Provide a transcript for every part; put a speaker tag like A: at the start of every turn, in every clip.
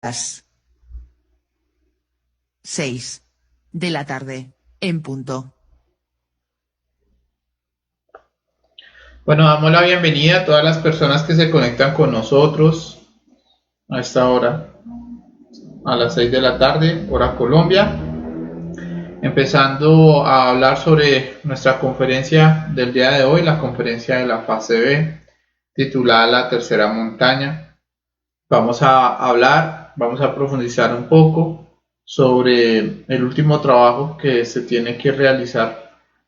A: las 6 de la tarde, en punto.
B: Bueno, damos la bienvenida a todas las personas que se conectan con nosotros a esta hora, a las 6 de la tarde, hora Colombia, empezando a hablar sobre nuestra conferencia del día de hoy, la conferencia de la fase B, titulada La Tercera Montaña. Vamos a profundizar un poco sobre el último trabajo que se tiene que realizar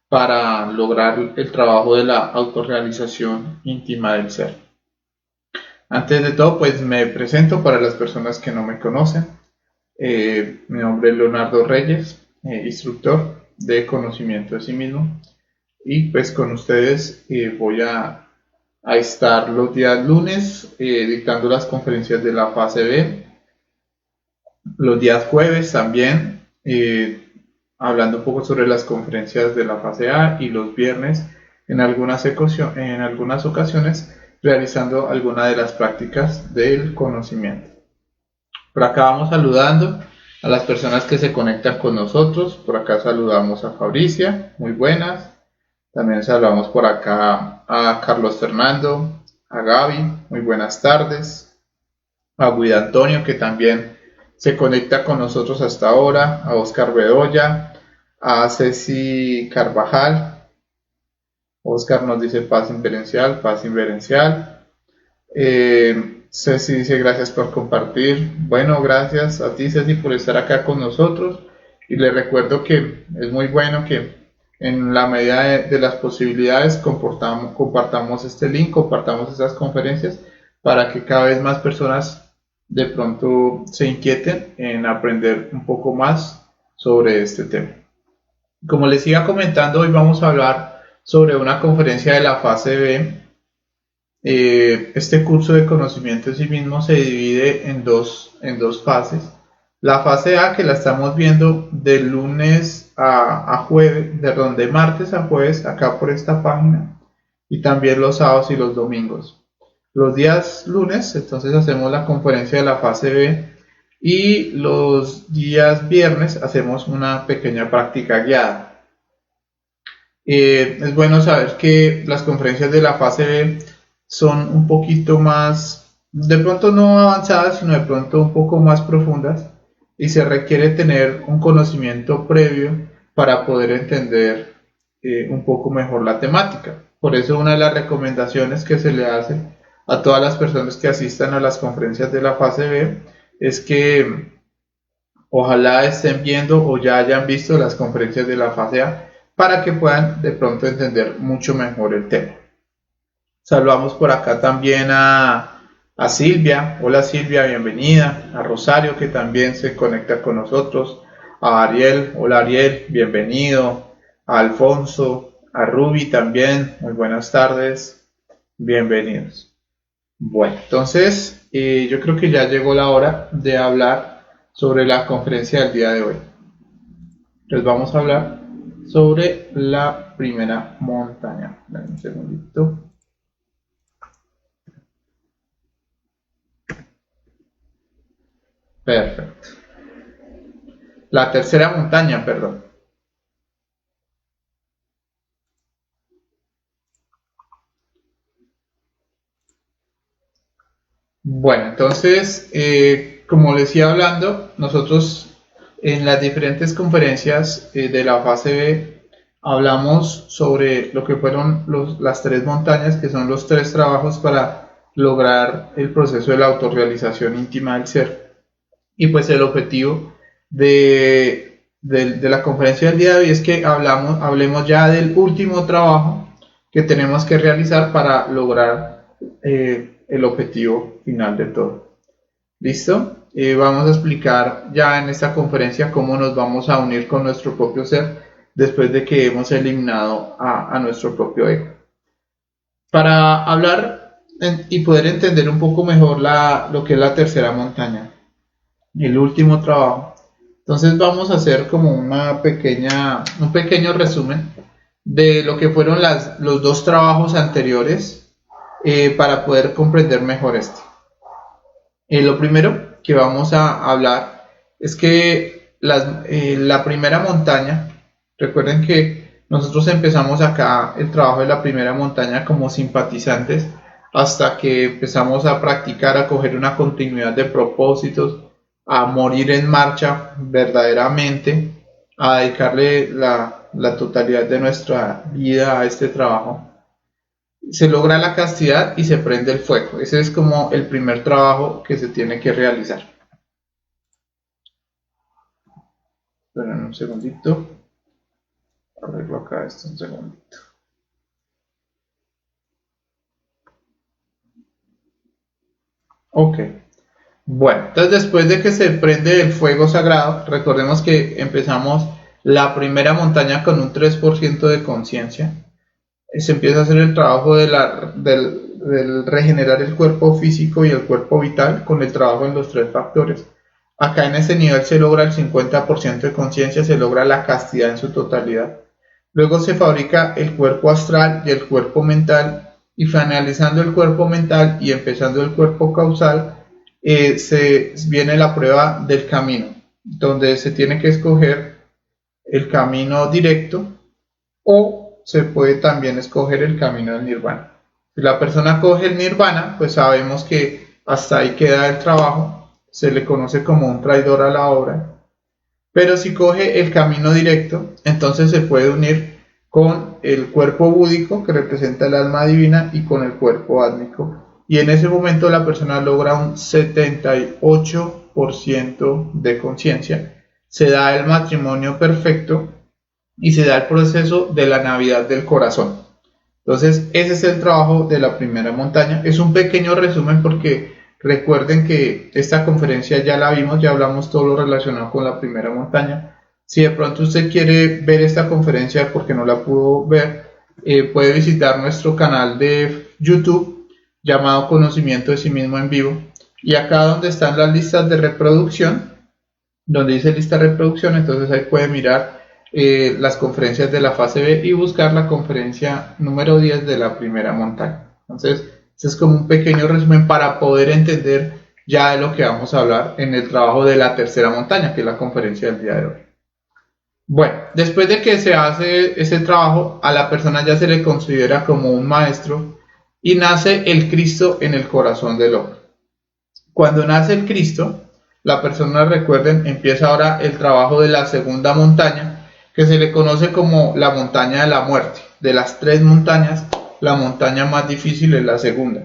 B: para lograr el trabajo de la autorrealización íntima del ser. Antes de todo, pues me presento para las personas que no me conocen. Mi nombre es Leonardo Reyes, instructor de conocimiento de sí mismo. Y pues con ustedes voy a estar los días lunes dictando las conferencias de la fase B. Los días jueves también hablando un poco sobre las conferencias de la fase A, y los viernes en algunas ocasiones realizando alguna de las prácticas del conocimiento. Por acá vamos saludando a las personas que se conectan con nosotros. Por acá saludamos a Fabricia, muy buenas. También saludamos por acá a Carlos Fernando, a Gaby, muy buenas tardes. A Guido Antonio, que también se conecta con nosotros hasta ahora, a Oscar Bedoya, a Ceci Carvajal. Oscar nos dice paz inverencial, paz inverencial. Ceci dice gracias por compartir. Bueno, gracias a ti, Ceci, por estar acá con nosotros. Y le recuerdo que es muy bueno que en la medida de las posibilidades compartamos este link, compartamos estas conferencias para que cada vez más personas de pronto se inquieten en aprender un poco más sobre este tema. Como les iba comentando, hoy vamos a hablar sobre una conferencia de la fase B. Este curso de conocimiento de sí mismo se divide en dos fases. La fase A, que la estamos viendo de lunes a jueves, de martes a jueves, acá por esta página, y también los sábados y los domingos. Los días lunes, entonces hacemos la conferencia de la fase B, y los días viernes hacemos una pequeña práctica guiada. Es bueno saber que las conferencias de la fase B son un poquito más, de pronto no avanzadas, sino de pronto un poco más profundas, y se requiere tener un conocimiento previo para poder entender un poco mejor la temática. Por eso una de las recomendaciones que se le hace a todas las personas que asistan a las conferencias de la fase B es que ojalá estén viendo o ya hayan visto las conferencias de la fase A para que puedan de pronto entender mucho mejor el tema. Saludamos por acá también a Silvia. Hola Silvia, bienvenida. A Rosario, que también se conecta con nosotros. A Ariel. Hola Ariel, bienvenido. A Alfonso, a Ruby también. Muy buenas tardes. Bienvenidos. Bueno, entonces yo creo que ya llegó la hora de hablar sobre la conferencia del día de hoy. Entonces vamos a hablar sobre la primera montaña. Dame un segundito. Perfecto. La tercera montaña, perdón. Bueno, entonces, como les iba hablando, nosotros en las diferentes conferencias de la fase B hablamos sobre lo que fueron las tres montañas, que son los tres trabajos para lograr el proceso de la autorrealización íntima del ser. Y pues el objetivo de la conferencia del día de hoy es que hablemos ya del último trabajo que tenemos que realizar para lograr el objetivo final de todo. ¿Listo? Vamos a explicar ya en esta conferencia cómo nos vamos a unir con nuestro propio ser después de que hemos eliminado a nuestro propio ego. Para hablar y poder entender un poco mejor lo que es la tercera montaña, el último trabajo, entonces vamos a hacer como un pequeño resumen de lo que fueron los dos trabajos anteriores para poder comprender mejor este. Lo primero que vamos a hablar es que la primera montaña, recuerden que nosotros empezamos acá el trabajo de la primera montaña como simpatizantes hasta que empezamos a practicar, a coger una continuidad de propósitos, a morir en marcha verdaderamente, a dedicarle la totalidad de nuestra vida a este trabajo. Se logra la castidad y se prende el fuego. Ese es como el primer trabajo que se tiene que realizar. Esperen un segundito. Arreglo acá esto un segundito. Ok. Bueno, entonces después de que se prende el fuego sagrado, recordemos que empezamos la primera montaña con un 3% de conciencia. Se empieza a hacer el trabajo del regenerar el cuerpo físico y el cuerpo vital con el trabajo en los 3 factores. Acá en ese nivel se logra el 50% de conciencia, se logra la castidad en su totalidad. Luego se fabrica el cuerpo astral y el cuerpo mental, y finalizando el cuerpo mental y empezando el cuerpo causal, se viene la prueba del camino, donde se tiene que escoger el camino directo o se puede también escoger el camino del nirvana. Si la persona coge el nirvana, pues sabemos que hasta ahí queda el trabajo, se le conoce como un traidor a la obra. Pero si coge el camino directo, entonces se puede unir con el cuerpo búdico que representa el alma divina y con el cuerpo átmico. Y en ese momento la persona logra un 78% de conciencia. Se da el matrimonio perfecto y se da el proceso de la Navidad del corazón. Entonces ese es el trabajo de la primera montaña. Es un pequeño resumen porque recuerden que esta conferencia ya la vimos, ya hablamos todo lo relacionado con la primera montaña. Si de pronto usted quiere ver esta conferencia porque no la pudo ver, puede visitar nuestro canal de YouTube llamado Conocimiento de sí mismo en vivo. Y acá donde están las listas de reproducción, donde dice lista de reproducción, entonces ahí puede mirar las conferencias de la fase B y buscar la conferencia número 10 de la primera montaña. Entonces, este es como un pequeño resumen para poder entender ya de lo que vamos a hablar en el trabajo de la tercera montaña, que es la conferencia del día de hoy. Bueno, después de que se hace ese trabajo, a la persona ya se le considera como un maestro y nace el Cristo en el corazón del hombre. Cuando nace el Cristo, la persona, recuerden, empieza ahora el trabajo de la segunda montaña, que se le conoce como la montaña de la muerte. De las 3 montañas, la montaña más difícil es la segunda.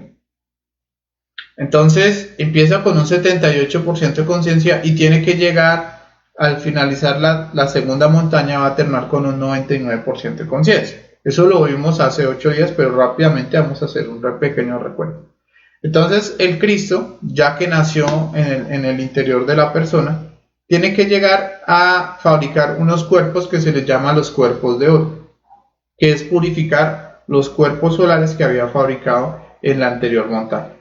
B: Entonces empieza con un 78% de conciencia y tiene que llegar, al finalizar la segunda montaña, va a terminar con un 99% de conciencia. Eso lo vimos hace 8 días, pero rápidamente vamos a hacer un pequeño recuerdo. Entonces el Cristo, ya que nació en el interior de la persona, tiene que llegar a fabricar unos cuerpos que se les llama los cuerpos de oro, que es purificar los cuerpos solares que había fabricado en la anterior montaña.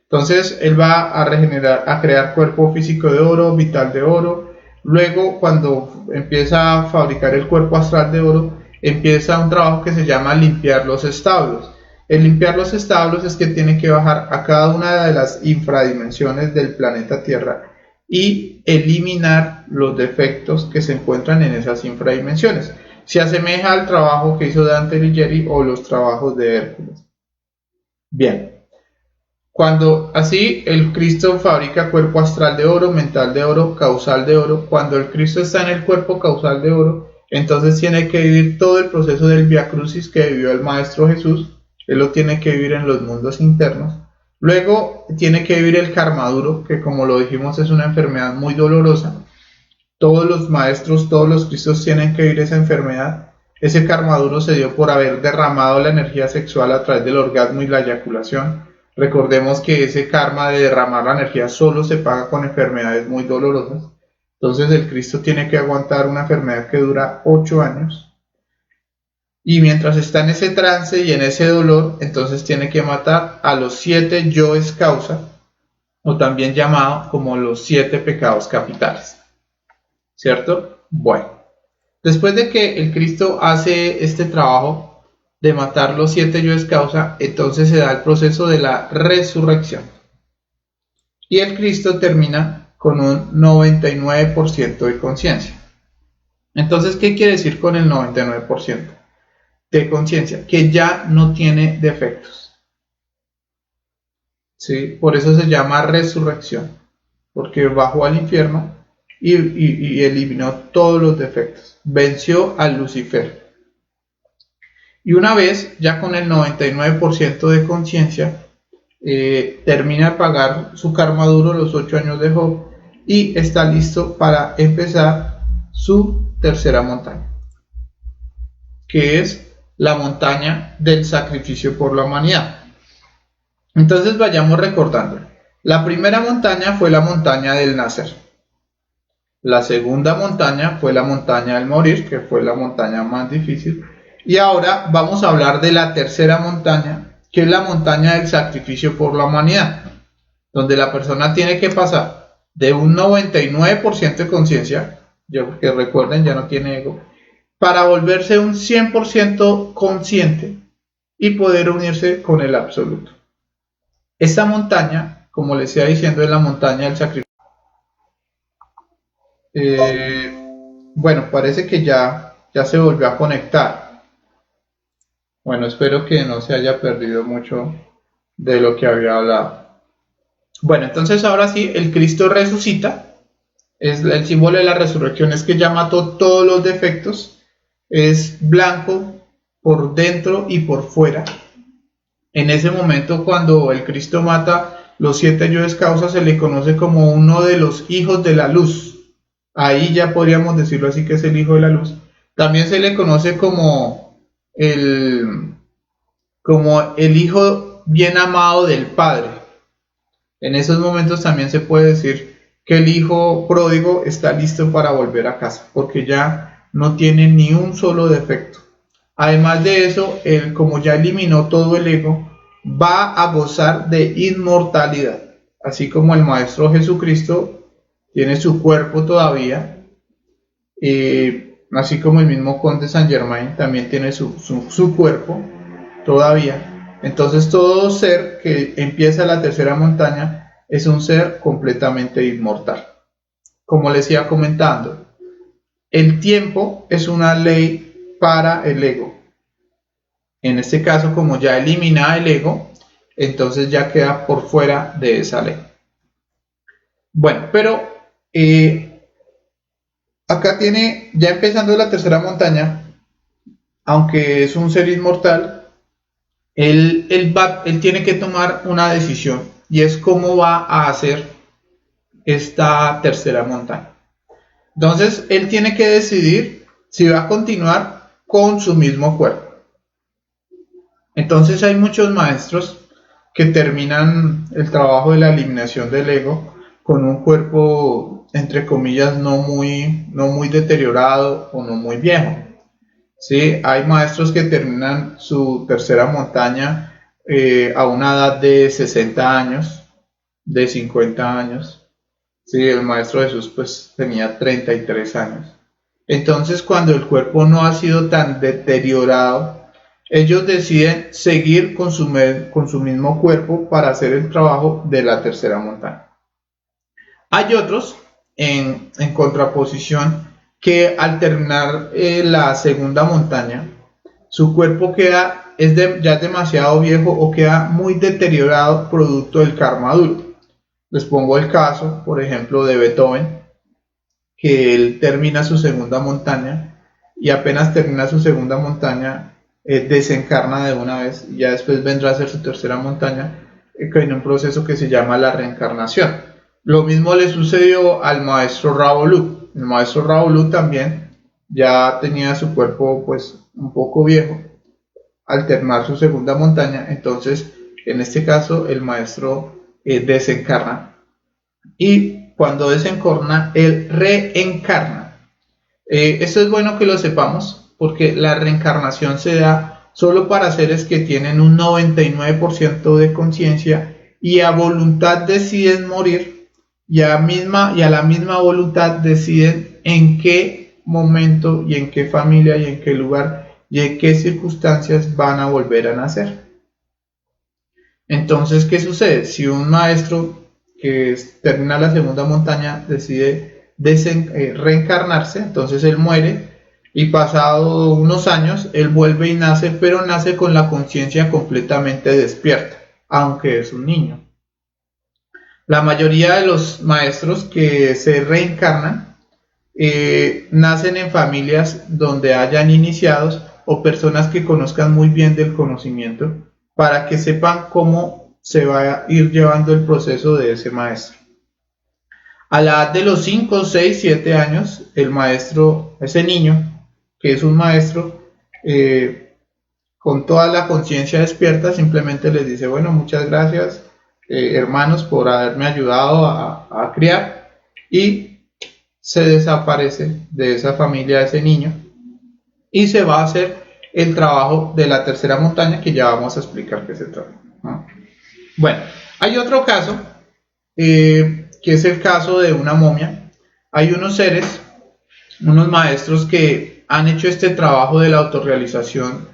B: Entonces él va a regenerar, a crear cuerpo físico de oro, vital de oro. Luego, cuando empieza a fabricar el cuerpo astral de oro, empieza un trabajo que se llama limpiar los establos. El limpiar los establos es que tiene que bajar a cada una de las infradimensiones del planeta Tierra y eliminar los defectos que se encuentran en esas infradimensiones. Se asemeja al trabajo que hizo Dante Alighieri o los trabajos de Hércules. Bien, cuando así el Cristo fabrica cuerpo astral de oro, mental de oro, causal de oro. Cuando el Cristo está en el cuerpo causal de oro, entonces tiene que vivir todo el proceso del Vía Crucis que vivió el Maestro Jesús. Él lo tiene que vivir en los mundos internos. Luego tiene que vivir el karma duro, que como lo dijimos es una enfermedad muy dolorosa. Todos los maestros, todos los cristos tienen que vivir esa enfermedad. Ese karma duro se dio por haber derramado la energía sexual a través del orgasmo y la eyaculación. Recordemos que ese karma de derramar la energía solo se paga con enfermedades muy dolorosas. Entonces el Cristo tiene que aguantar una enfermedad que dura 8 años. Y mientras está en ese trance y en ese dolor, entonces tiene que matar a los 7 yoes causa, o también llamado como los 7 pecados capitales. ¿Cierto? Bueno, después de que el Cristo hace este trabajo de matar los 7 yoes causa, entonces se da el proceso de la resurrección. Y el Cristo termina con un 99% de conciencia. Entonces, ¿qué quiere decir con el 99% de conciencia? Que ya no tiene defectos. ¿Sí? Por eso se llama resurrección, porque bajó al infierno y eliminó todos los defectos, venció a Lucifer. Y una vez ya con el 99% de conciencia, termina de pagar su karma duro, los 8 años de Job, y está listo para empezar su tercera montaña, que es la montaña del sacrificio por la humanidad. Entonces vayamos recordando. La primera montaña fue la montaña del nacer. La segunda montaña fue la montaña del morir, que fue la montaña más difícil. Y ahora vamos a hablar de la tercera montaña, que es la montaña del sacrificio por la humanidad, donde la persona tiene que pasar de un 99% de conciencia, que recuerden, ya no tiene ego, para volverse un 100% consciente y poder unirse con el absoluto. Esta montaña, como les iba diciendo, es la montaña del sacrificio. Bueno, parece que ya se volvió a conectar. Bueno, espero que no se haya perdido mucho de lo que había hablado. Bueno, entonces ahora sí, el Cristo resucita. Es el símbolo de la resurrección, es que ya mató todos los defectos. Es blanco por dentro y por fuera. En ese momento, cuando el Cristo mata los 7 yoes causa, se le conoce como uno de los hijos de la luz. Ahí ya podríamos decirlo así, que es el hijo de la luz. También se le conoce como el hijo bien amado del Padre. En esos momentos también se puede decir que el hijo pródigo está listo para volver a casa, porque ya no tiene ni un solo defecto. Además de eso, él, como ya eliminó todo el ego, va a gozar de inmortalidad. Así como el Maestro Jesucristo tiene su cuerpo todavía, así como el mismo Conde Saint Germain también tiene su cuerpo todavía. Entonces todo ser que empieza la tercera montaña es un ser completamente inmortal. Como les iba comentando, el tiempo es una ley para el ego. En este caso, como ya elimina el ego, entonces ya queda por fuera de esa ley. Bueno, pero acá tiene, ya empezando la tercera montaña, aunque es un ser inmortal, él tiene que tomar una decisión, y es cómo va a hacer esta tercera montaña. Entonces, él tiene que decidir si va a continuar con su mismo cuerpo. Entonces hay muchos maestros que terminan el trabajo de la eliminación del ego con un cuerpo, entre comillas, no muy deteriorado o no muy viejo. ¿Sí? Hay maestros que terminan su tercera montaña a una edad de 60 años, de 50 años. ¿Sí? El Maestro Jesús pues tenía 33 años. Entonces, cuando el cuerpo no ha sido tan deteriorado, ellos deciden seguir con su mismo cuerpo para hacer el trabajo de la tercera montaña. Hay otros, en contraposición, que al terminar la segunda montaña, su cuerpo ya es demasiado viejo o queda muy deteriorado producto del karma duro. Les pongo el caso, por ejemplo, de Beethoven, que él termina su segunda montaña y apenas termina su segunda montaña, desencarna de una vez, y ya después vendrá a hacer su tercera montaña en un proceso que se llama la reencarnación. Lo mismo le sucedió al maestro Ravolu. El maestro Ravolu también ya tenía su cuerpo pues un poco viejo al terminar su segunda montaña. Entonces, en este caso, el maestro desencarna, y cuando desencarna, él reencarna. Esto es bueno que lo sepamos, porque la reencarnación se da solo para seres que tienen un 99% de conciencia y a voluntad deciden morir, y a la misma voluntad deciden en qué momento y en qué familia y en qué lugar y en qué circunstancias van a volver a nacer. Entonces, ¿qué sucede? Si un maestro termina la segunda montaña, decide reencarnarse. Entonces él muere y pasado unos años él vuelve y nace, pero nace con la conciencia completamente despierta, aunque es un niño. La mayoría de los maestros que se reencarnan nacen en familias donde hayan iniciados o personas que conozcan muy bien del conocimiento, para que sepan cómo se va a ir llevando el proceso de ese maestro. A la edad de los 5, 6, 7 años, el maestro, ese niño que es un maestro, con toda la conciencia despierta, simplemente les dice: bueno, muchas gracias, hermanos, por haberme ayudado a criar, y se desaparece de esa familia ese niño y se va a hacer el trabajo de la tercera montaña, que ya vamos a explicar qué se trata, ¿no? Bueno, hay otro caso, que es el caso de una momia. Hay unos seres, unos maestros que han hecho este trabajo de la autorrealización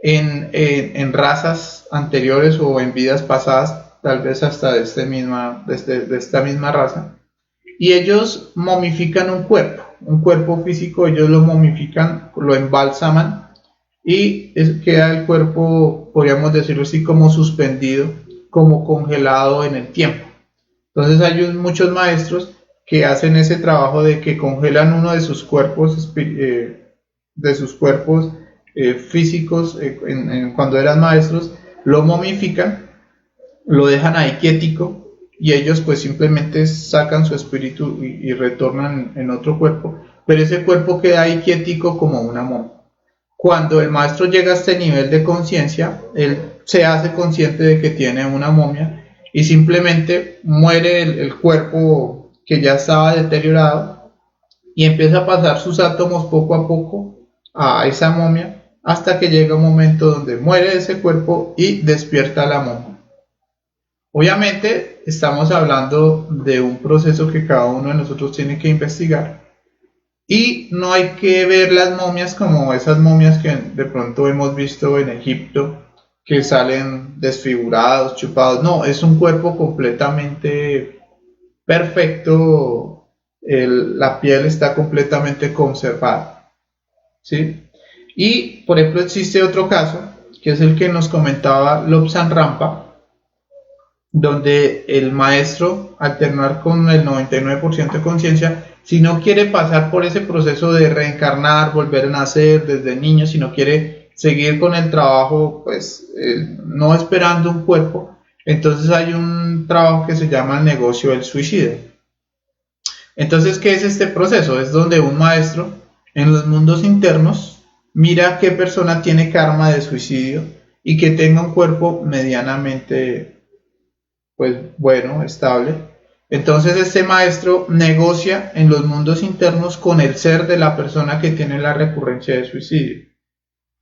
B: en razas anteriores o en vidas pasadas, tal vez hasta de esta misma raza, y ellos momifican un cuerpo físico. Ellos lo momifican, lo embalsaman, y queda el cuerpo, podríamos decirlo así, como suspendido, como congelado en el tiempo. Entonces hay muchos maestros que hacen ese trabajo de que congelan uno de sus cuerpos, físicos, cuando eran maestros, lo momifican, lo dejan ahí quietico, y ellos pues simplemente sacan su espíritu y retornan en otro cuerpo, pero ese cuerpo queda ahí quietico como una momia. Cuando el maestro llega a este nivel de conciencia, él se hace consciente de que tiene una momia y simplemente muere el cuerpo que ya estaba deteriorado, y empieza a pasar sus átomos poco a poco a esa momia, hasta que llega un momento donde muere ese cuerpo y despierta la momia. Obviamente estamos hablando de un proceso que cada uno de nosotros tiene que investigar, y no hay que ver las momias como esas momias que de pronto hemos visto en Egipto, que salen desfigurados, chupados. No, es un cuerpo completamente perfecto, la piel está completamente conservada, ¿sí? Y por ejemplo existe otro caso, que es el que nos comentaba Lobsang Rampa, donde el maestro, al terminar con el 99% de conciencia, si no quiere pasar por ese proceso de reencarnar, volver a nacer desde niño, si no quiere seguir con el trabajo, pues no esperando un cuerpo, entonces hay un trabajo que se llama el negocio del suicida. Entonces, ¿qué es este proceso? Es donde un maestro en los mundos internos mira qué persona tiene karma de suicidio y que tenga un cuerpo medianamente, pues bueno, estable. Entonces este maestro negocia en los mundos internos con el ser de la persona que tiene la recurrencia de suicidio,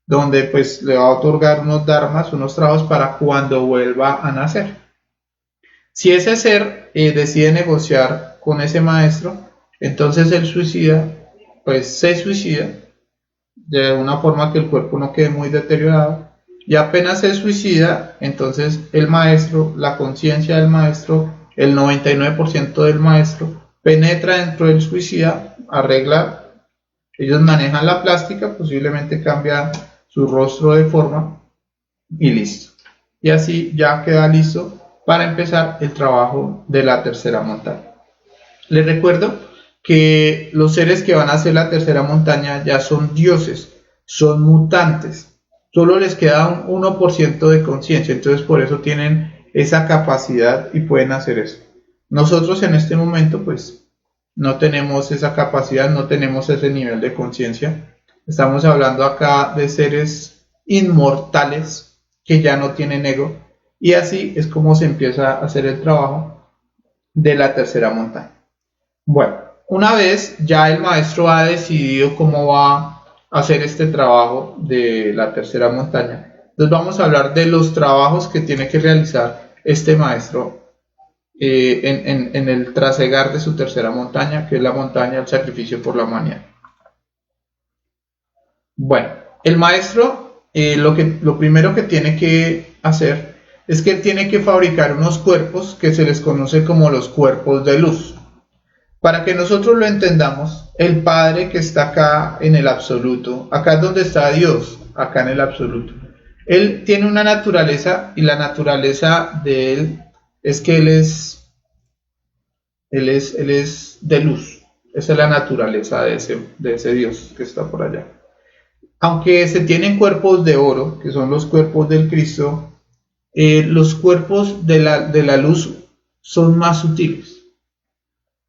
B: donde pues le va a otorgar unos dharmas, unos trabajos para cuando vuelva a nacer. Si ese ser decide negociar con ese maestro, entonces el suicida pues se suicida de una forma que el cuerpo no quede muy deteriorado, y apenas se suicida, entonces el maestro, la conciencia del maestro, el 99% del maestro, penetra dentro del suicida, arregla, ellos manejan la plástica, posiblemente cambia su rostro de forma, y listo. Y así ya queda listo para empezar el trabajo de la tercera montaña. Les recuerdo que los seres que van a hacer la tercera montaña ya son dioses, son mutantes, solo les queda un 1% de conciencia, entonces por eso tienen esa capacidad y pueden hacer eso. Nosotros en este momento pues no tenemos esa capacidad, no tenemos ese nivel de conciencia. Estamos hablando acá de seres inmortales que ya no tienen ego, y así es como se empieza a hacer el trabajo de la tercera montaña. Bueno, una vez ya el maestro ha decidido cómo va a hacer este trabajo de la tercera montaña, entonces vamos a hablar de los trabajos que tiene que realizar este maestro en el trasegar de su tercera montaña, que es la montaña del sacrificio por la humanidad. Bueno, el maestro lo primero que tiene que hacer es que Él tiene que fabricar unos cuerpos que se les conoce como los cuerpos de luz. Para que nosotros lo entendamos, el Padre que está acá en el absoluto, acá es donde está Dios, acá en el absoluto, Él tiene una naturaleza, y la naturaleza de Él es que Él es de luz. Esa es la naturaleza de ese Dios que está por allá. Aunque se tienen cuerpos de oro, que son los cuerpos del Cristo, los cuerpos de la luz son más sutiles.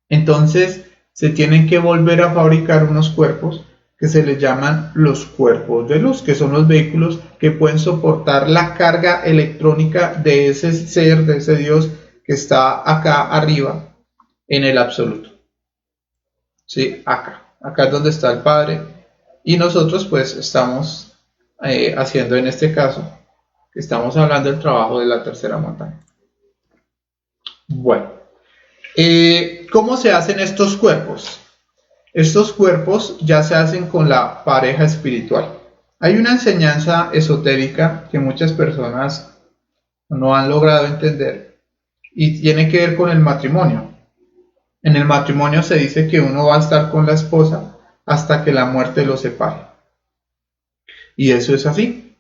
B: Entonces se tienen que volver a fabricar unos cuerpos que se les llaman los cuerpos de luz, que son los vehículos que pueden soportar la carga electrónica de ese ser, de ese Dios que está acá arriba en el absoluto. Sí, acá es donde está el Padre, y nosotros pues estamos haciendo en este caso, que estamos hablando del trabajo de la tercera montaña. Bueno, ¿cómo se hacen estos cuerpos? Estos cuerpos ya se hacen con la pareja espiritual. Hay una enseñanza esotérica que muchas personas no han logrado entender y tiene que ver con el matrimonio. En el matrimonio se dice que uno va a estar con la esposa hasta que la muerte los separe. Y eso es así.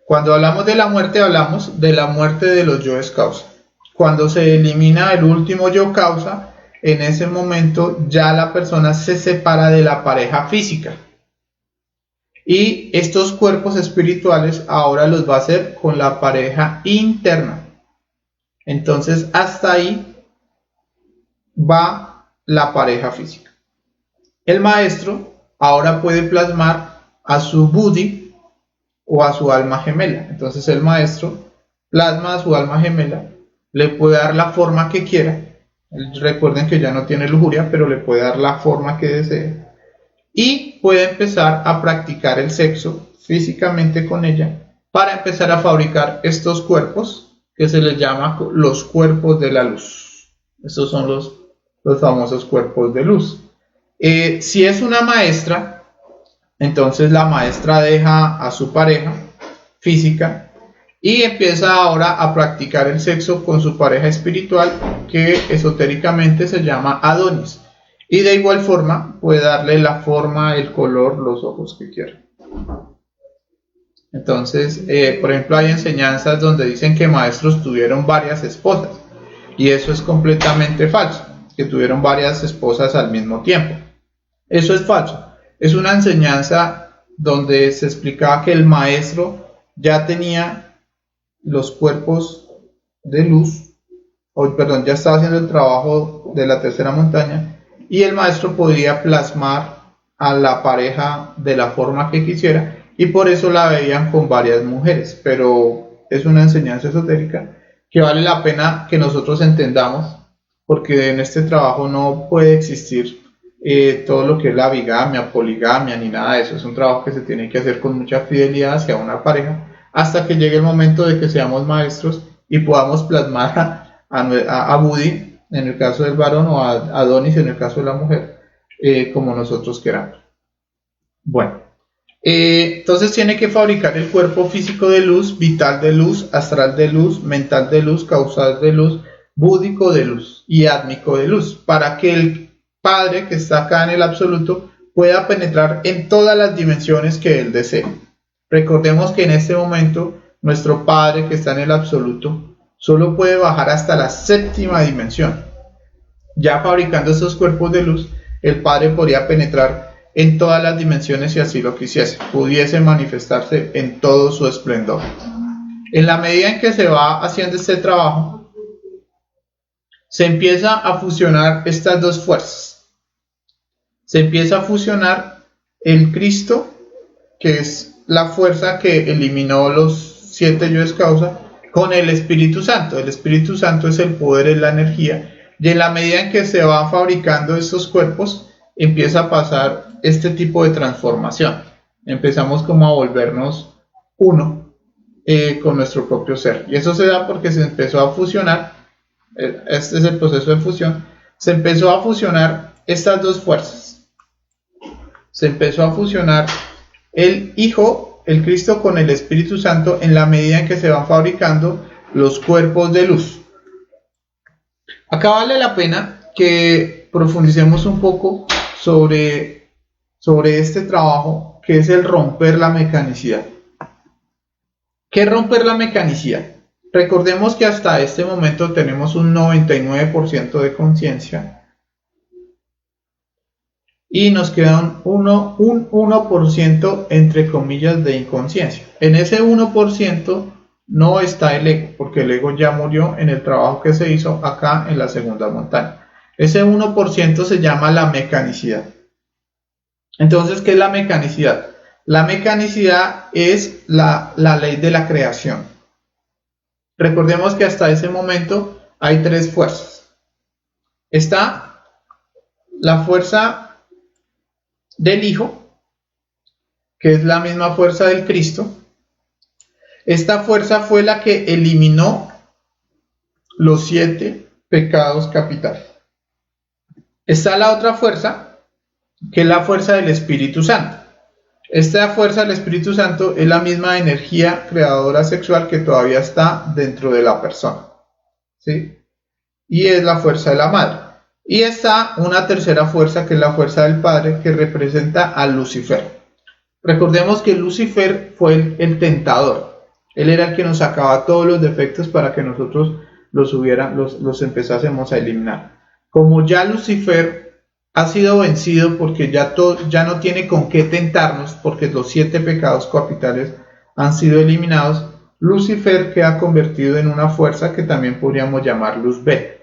B: Cuando hablamos de la muerte, hablamos de la muerte de los yoes causa. Cuando se elimina el último yo causa, en ese momento ya la persona se separa de la pareja física. Y estos cuerpos espirituales ahora los va a hacer con la pareja interna. Entonces hasta ahí va la pareja física. El maestro ahora puede plasmar a su buddhi o a su alma gemela. Entonces el maestro plasma a su alma gemela, le puede dar la forma que quiera. Recuerden que ya no tiene lujuria, pero le puede dar la forma que desee. Y puede empezar a practicar el sexo físicamente con ella para empezar a fabricar estos cuerpos que se les llama los cuerpos de la luz. Estos son los famosos cuerpos de luz. Si es una maestra, entonces la maestra deja a su pareja física y empieza ahora a practicar el sexo con su pareja espiritual, que esotéricamente se llama Adonis, y de igual forma puede darle la forma, el color, los ojos que quiera. Entonces, por ejemplo, hay enseñanzas donde dicen que maestros tuvieron varias esposas, y eso es completamente falso, que tuvieron varias esposas al mismo tiempo. Eso es falso. Es una enseñanza donde se explicaba que el maestro ya tenía los cuerpos de luz, ya estaba haciendo el trabajo de la tercera montaña, y el maestro podía plasmar a la pareja de la forma que quisiera, y por eso la veían con varias mujeres. Pero es una enseñanza esotérica que vale la pena que nosotros entendamos, porque en este trabajo no puede existir todo lo que es la bigamia, poligamia, ni nada de eso. Es un trabajo que se tiene que hacer con mucha fidelidad hacia una pareja, hasta que llegue el momento de que seamos maestros y podamos plasmar a Buddhi, en el caso del varón, o a Adonis, en el caso de la mujer, como nosotros queramos. Bueno, entonces tiene que fabricar el cuerpo físico de luz, vital de luz, astral de luz, mental de luz, causal de luz, búdico de luz y átmico de luz, para que el Padre que está acá en el absoluto pueda penetrar en todas las dimensiones que Él desee. Recordemos que en este momento nuestro Padre que está en el absoluto solo puede bajar hasta la séptima dimensión. Ya fabricando esos cuerpos de luz, el Padre podría penetrar en todas las dimensiones si así lo quisiese, pudiese manifestarse en todo su esplendor. En la medida en que se va haciendo este trabajo, se empieza a fusionar estas dos fuerzas. Se empieza a fusionar el Cristo, que es la fuerza que eliminó los 7 yoes causa, con el Espíritu Santo. El Espíritu Santo es el poder, es la energía, y en la medida en que se van fabricando estos cuerpos, empieza a pasar este tipo de transformación. Empezamos como a volvernos uno con nuestro propio ser, y eso se da porque se empezó a fusionar. Este es el proceso de fusión. Se empezó a fusionar estas dos fuerzas. Se empezó a fusionar el Hijo, el Cristo, con el Espíritu Santo en la medida en que se van fabricando los cuerpos de luz. Acá vale la pena que profundicemos un poco sobre este trabajo, que es el romper la mecanicidad. ¿Qué es romper la mecanicidad? Recordemos que hasta este momento tenemos un 99% de conciencia y nos queda un 1% entre comillas de inconsciencia. En ese 1% no está el ego, porque el ego ya murió en el trabajo que se hizo acá en la segunda montaña. Ese 1% se llama la mecanicidad. Entonces, ¿qué es la mecanicidad? La mecanicidad es la ley de la creación. Recordemos que hasta ese momento hay tres fuerzas. Está la fuerza del Hijo, que es la misma fuerza del Cristo. Esta fuerza fue la que eliminó los 7 pecados capitales. Está la otra fuerza, que es la fuerza del Espíritu Santo. Esta fuerza del Espíritu Santo es la misma energía creadora sexual que todavía está dentro de la persona, ¿sí? Y es la fuerza de la madre. Y está una tercera fuerza, que es la fuerza del Padre, que representa a Lucifer. Recordemos que Lucifer fue el tentador. Él era el que nos sacaba todos los defectos para que nosotros los empezásemos a eliminar. Como ya Lucifer ha sido vencido, porque ya no tiene con qué tentarnos, porque los 7 pecados capitales han sido eliminados, Lucifer queda convertido en una fuerza que también podríamos llamar Luzbel,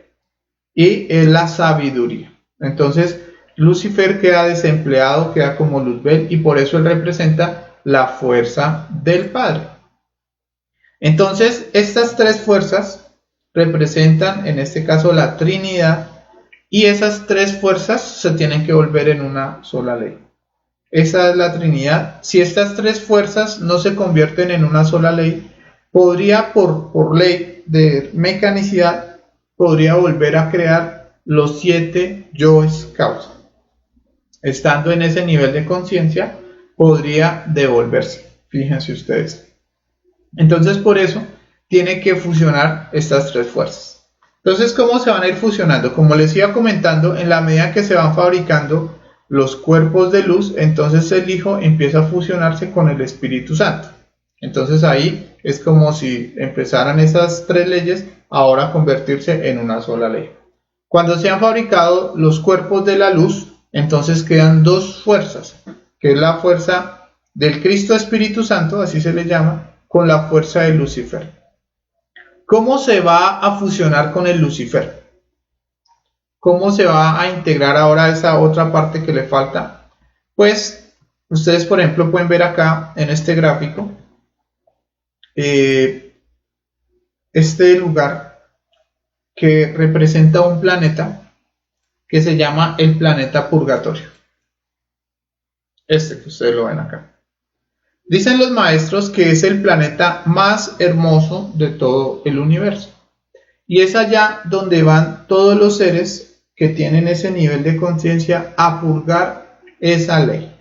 B: y es la sabiduría. Entonces Lucifer queda desempleado, queda como Luzbel, y por eso él representa la fuerza del Padre. Entonces estas tres fuerzas representan en este caso la Trinidad, y esas tres fuerzas se tienen que volver en una sola ley. Esa es la Trinidad. Si estas tres fuerzas no se convierten en una sola ley, podría por ley de mecanicidad, podría volver a crear los 7 yoes causa. Estando en ese nivel de conciencia, podría devolverse. Fíjense ustedes. Entonces por eso tiene que fusionar estas tres fuerzas. Entonces, ¿cómo se van a ir fusionando? Como les iba comentando, en la medida que se van fabricando los cuerpos de luz, entonces el Hijo empieza a fusionarse con el Espíritu Santo. Entonces ahí es como si empezaran esas tres leyes ahora a convertirse en una sola ley. Cuando se han fabricado los cuerpos de la luz, entonces quedan dos fuerzas, que es la fuerza del Cristo Espíritu Santo, así se le llama, con la fuerza de Lucifer. ¿Cómo se va a fusionar con el Lucifer? ¿Cómo se va a integrar ahora esa otra parte que le falta? Pues ustedes, por ejemplo, pueden ver acá en este gráfico este lugar que representa un planeta que se llama el planeta Purgatorio. Este que ustedes lo ven acá. Dicen los maestros que es el planeta más hermoso de todo el universo. Y es allá donde van todos los seres que tienen ese nivel de conciencia a purgar esa ley.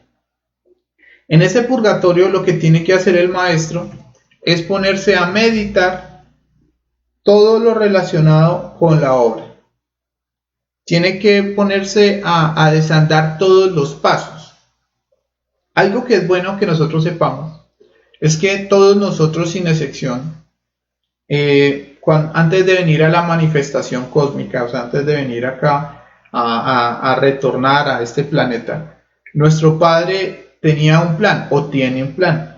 B: En ese purgatorio lo que tiene que hacer el maestro es ponerse a meditar todo lo relacionado con la obra. Tiene que ponerse a desandar todos los pasos. Algo que es bueno que nosotros sepamos es que todos nosotros, sin excepción, antes de venir a la manifestación cósmica, o sea, antes de venir acá a retornar a este planeta, nuestro Padre tenía un plan o tiene un plan.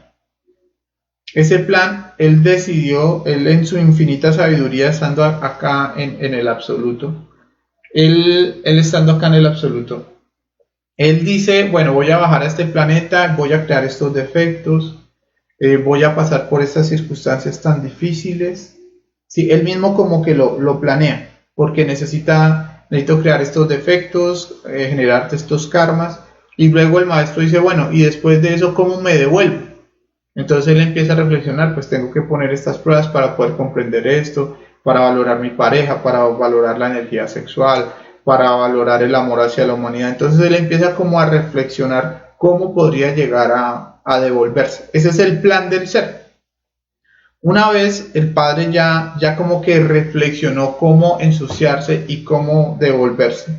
B: Ese plan, Él decidió, Él en su infinita sabiduría, estando acá en el absoluto, Él estando acá en el absoluto, Él dice, bueno, voy a bajar a este planeta, voy a crear estos defectos, voy a pasar por estas circunstancias tan difíciles. Sí, Él mismo como que lo planea, porque necesito crear estos defectos, generar estos karmas, y luego el maestro dice, bueno, y después de eso, ¿cómo me devuelvo? Entonces él empieza a reflexionar, pues tengo que poner estas pruebas para poder comprender esto, para valorar mi pareja, para valorar la energía sexual, para valorar el amor hacia la humanidad. Entonces él empieza como a reflexionar cómo podría llegar a devolverse. Ese es el plan del ser. Una vez el padre ya como que reflexionó cómo ensuciarse y cómo devolverse.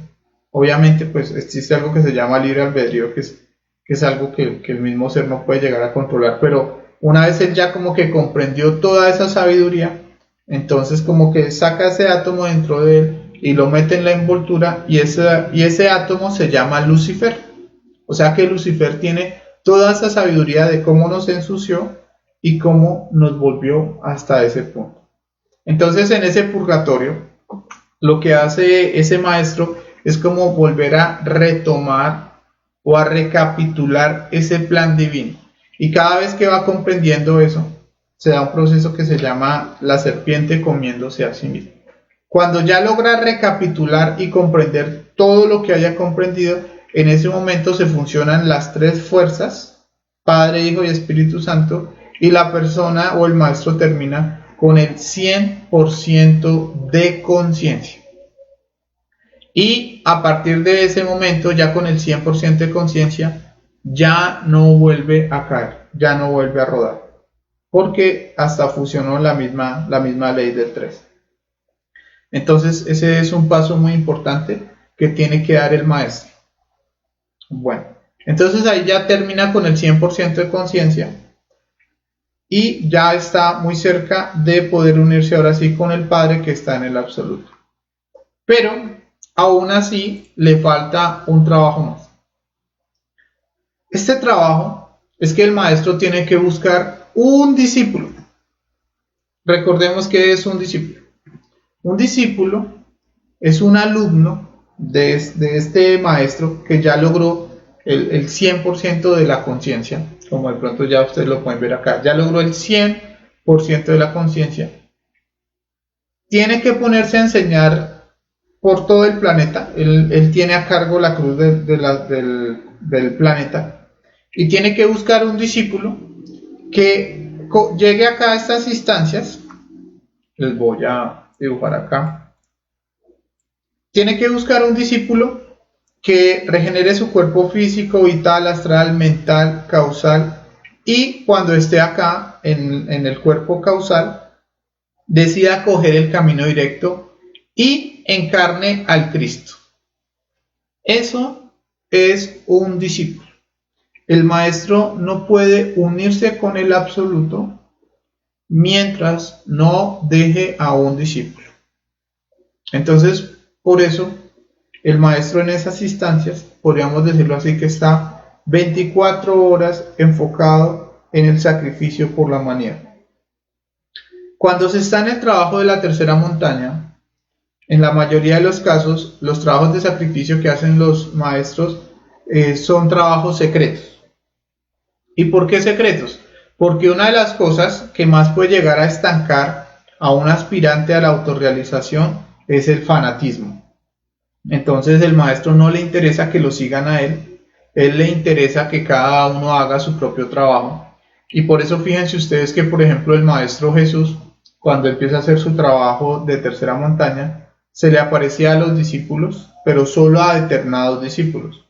B: Obviamente pues existe algo que se llama libre albedrío, que es algo que el mismo ser no puede llegar a controlar, pero una vez él ya como que comprendió toda esa sabiduría, entonces como que saca ese átomo dentro de él y lo mete en la envoltura y ese átomo se llama Lucifer. O sea que Lucifer tiene toda esa sabiduría de cómo nos ensució y cómo nos volvió hasta ese punto. Entonces en ese purgatorio lo que hace ese maestro es como volver a retomar o a recapitular ese plan divino. Y cada vez que va comprendiendo eso, se da un proceso que se llama la serpiente comiéndose a sí misma. Cuando ya logra recapitular y comprender todo lo que haya comprendido, en ese momento se funcionan las tres fuerzas, Padre, Hijo y Espíritu Santo, y la persona o el maestro termina con el 100% de conciencia. Y a partir de ese momento, ya con el 100% de conciencia, ya no vuelve a caer, ya no vuelve a rodar, porque hasta funcionó la misma ley del 3. Entonces ese es un paso muy importante que tiene que dar el maestro. Bueno, entonces ahí ya termina con el 100% de conciencia y ya está muy cerca de poder unirse ahora sí con el Padre que está en el absoluto. Pero aún así le falta un trabajo más. Este trabajo es que el maestro tiene que buscar un discípulo. Recordemos que es un discípulo. Un discípulo es un alumno de este maestro que ya logró el 100% de la conciencia, como de pronto ya ustedes lo pueden ver acá, ya logró el 100% de la conciencia. Tiene que ponerse a enseñar por todo el planeta, él tiene a cargo la cruz del planeta y tiene que buscar un discípulo que llegue acá a estas instancias. Les voy a dibujar acá. Tiene que buscar un discípulo que regenere su cuerpo físico, vital, astral, mental, causal, y cuando esté acá en el cuerpo causal, decida coger el camino directo y encarne al Cristo. Eso es un discípulo. El maestro no puede unirse con el absoluto mientras no deje a un discípulo. Entonces, por eso, el maestro en esas instancias, podríamos decirlo así, que está 24 horas enfocado en el sacrificio por la humanidad. Cuando se está en el trabajo de la tercera montaña, en la mayoría de los casos, los trabajos de sacrificio que hacen los maestros son trabajos secretos. ¿Y por qué secretos? Porque una de las cosas que más puede llegar a estancar a un aspirante a la autorrealización es el fanatismo. Entonces el maestro no le interesa que lo sigan a él le interesa que cada uno haga su propio trabajo. Y por eso fíjense ustedes que, por ejemplo, el maestro Jesús, cuando empieza a hacer su trabajo de tercera montaña, se le aparecía a los discípulos, pero solo a determinados discípulos.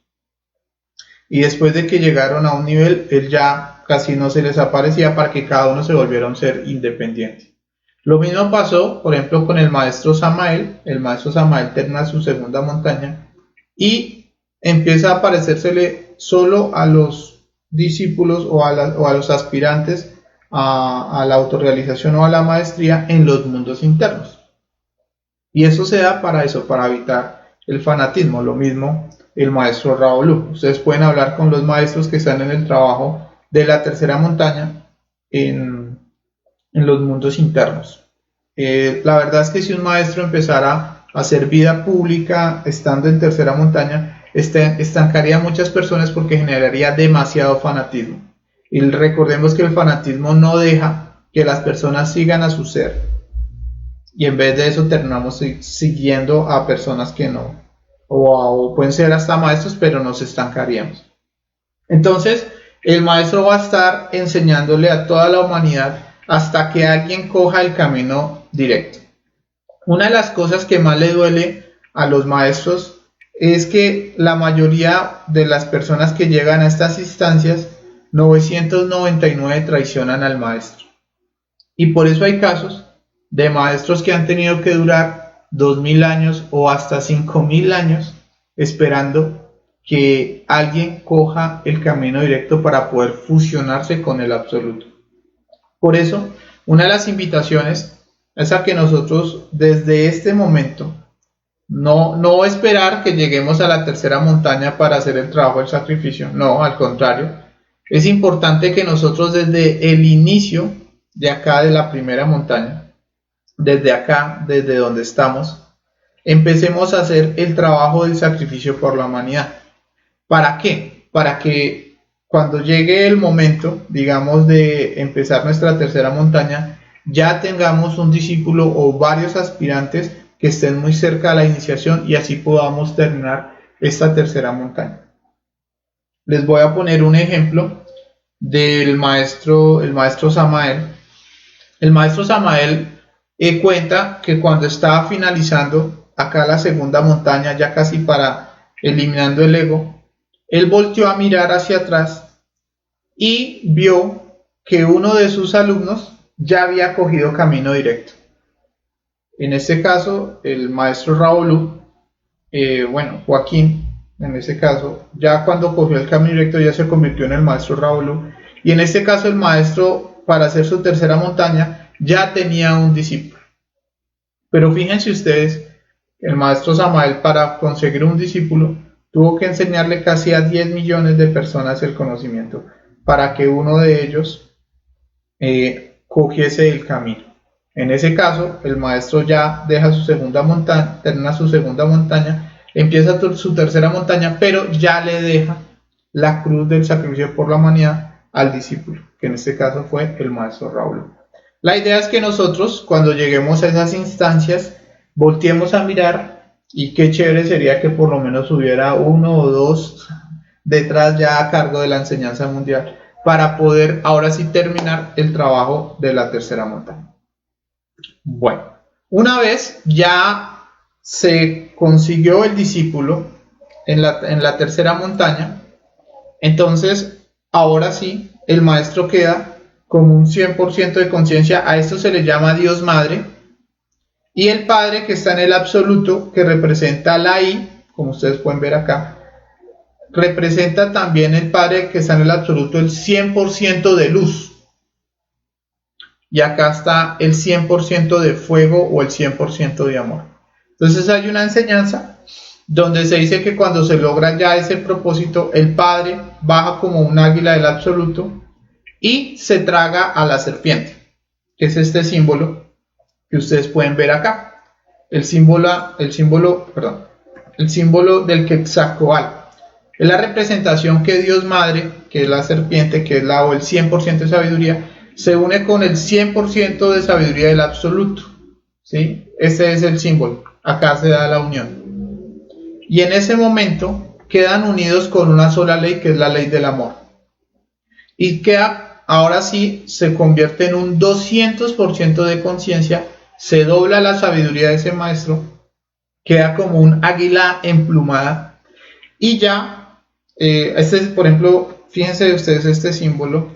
B: Y después de que llegaron a un nivel, él ya casi no se les aparecía para que cada uno se volviera un ser independiente. Lo mismo pasó, por ejemplo, con el maestro Samael. El maestro Samael termina su segunda montaña y empieza a aparecérsele solo a los discípulos o a los aspirantes a la autorrealización o a la maestría en los mundos internos. Y eso se da para eso, para evitar el fanatismo. Lo mismo el maestro Raúl. Ustedes pueden hablar con los maestros que están en el trabajo de la tercera montaña en los mundos internos. La verdad es que si un maestro empezara a hacer vida pública estando en tercera montaña, estancaría a muchas personas porque generaría demasiado fanatismo. Y recordemos que el fanatismo no deja que las personas sigan a su ser. Y en vez de eso terminamos siguiendo a personas que no, o pueden ser hasta maestros, pero nos estancaríamos. Entonces, el maestro va a estar enseñándole a toda la humanidad hasta que alguien coja el camino directo. Una de las cosas que más le duele a los maestros es que la mayoría de las personas que llegan a estas instancias, 999 traicionan al maestro. Y por eso hay casos de maestros que han tenido que durar 2000 años o hasta 5000 años esperando que alguien coja el camino directo para poder fusionarse con el absoluto. Por eso, una de las invitaciones es a que nosotros desde este momento no esperar que lleguemos a la tercera montaña para hacer el trabajo del sacrificio, no, al contrario, es importante que nosotros desde el inicio de acá de la primera montaña, desde acá, desde donde estamos, empecemos a hacer el trabajo del sacrificio por la humanidad. ¿Para qué? Para que cuando llegue el momento, digamos, de empezar nuestra tercera montaña, ya tengamos un discípulo o varios aspirantes que estén muy cerca de la iniciación y así podamos terminar esta tercera montaña. Les voy a poner un ejemplo del maestro, el maestro Samael. El maestro Samael cuenta que cuando estaba finalizando acá la segunda montaña, ya casi para eliminando el ego, él volteó a mirar hacia atrás y vio que uno de sus alumnos ya había cogido camino directo. En este caso, el maestro Raúl, Joaquín, en este caso, ya cuando cogió el camino directo ya se convirtió en el maestro Raúl. Y en este caso el maestro, para hacer su tercera montaña, ya tenía un discípulo. Pero fíjense ustedes, el maestro Samael, para conseguir un discípulo, tuvo que enseñarle casi a 10 millones de personas el conocimiento para que uno de ellos cogiese el camino. En ese caso, el maestro ya deja su segunda montaña, termina su segunda montaña, empieza su tercera montaña, pero ya le deja la cruz del sacrificio por la humanidad al discípulo, que en este caso fue el maestro Raúl. La idea es que nosotros, cuando lleguemos a esas instancias, volteemos a mirar y qué chévere sería que por lo menos hubiera uno o dos detrás ya a cargo de la enseñanza mundial para poder ahora sí terminar el trabajo de la tercera montaña. Bueno, una vez ya se consiguió el discípulo en la tercera montaña, entonces ahora sí el maestro queda como un 100% de conciencia. A esto se le llama Dios Madre, y el Padre que está en el absoluto, que representa la I, como ustedes pueden ver acá, representa también el Padre que está en el absoluto, el 100% de luz. Y acá está el 100% de fuego o el 100% de amor. Entonces hay una enseñanza donde se dice que cuando se logra ya ese propósito, el Padre baja como un águila del absoluto y se traga a la serpiente, que es este símbolo que ustedes pueden ver acá. El símbolo del Quetzalcóatl. Es la representación que Dios Madre, que es la serpiente, que es o el 100% de sabiduría, se une con el 100% de sabiduría del absoluto, ¿sí? Ese es el símbolo, acá se da la unión. Y en ese momento quedan unidos con una sola ley, que es la ley del amor. Y queda, ahora sí, se convierte en un 200% de conciencia, se dobla la sabiduría de ese maestro, queda como un águila emplumada, y ya, por ejemplo, fíjense ustedes este símbolo,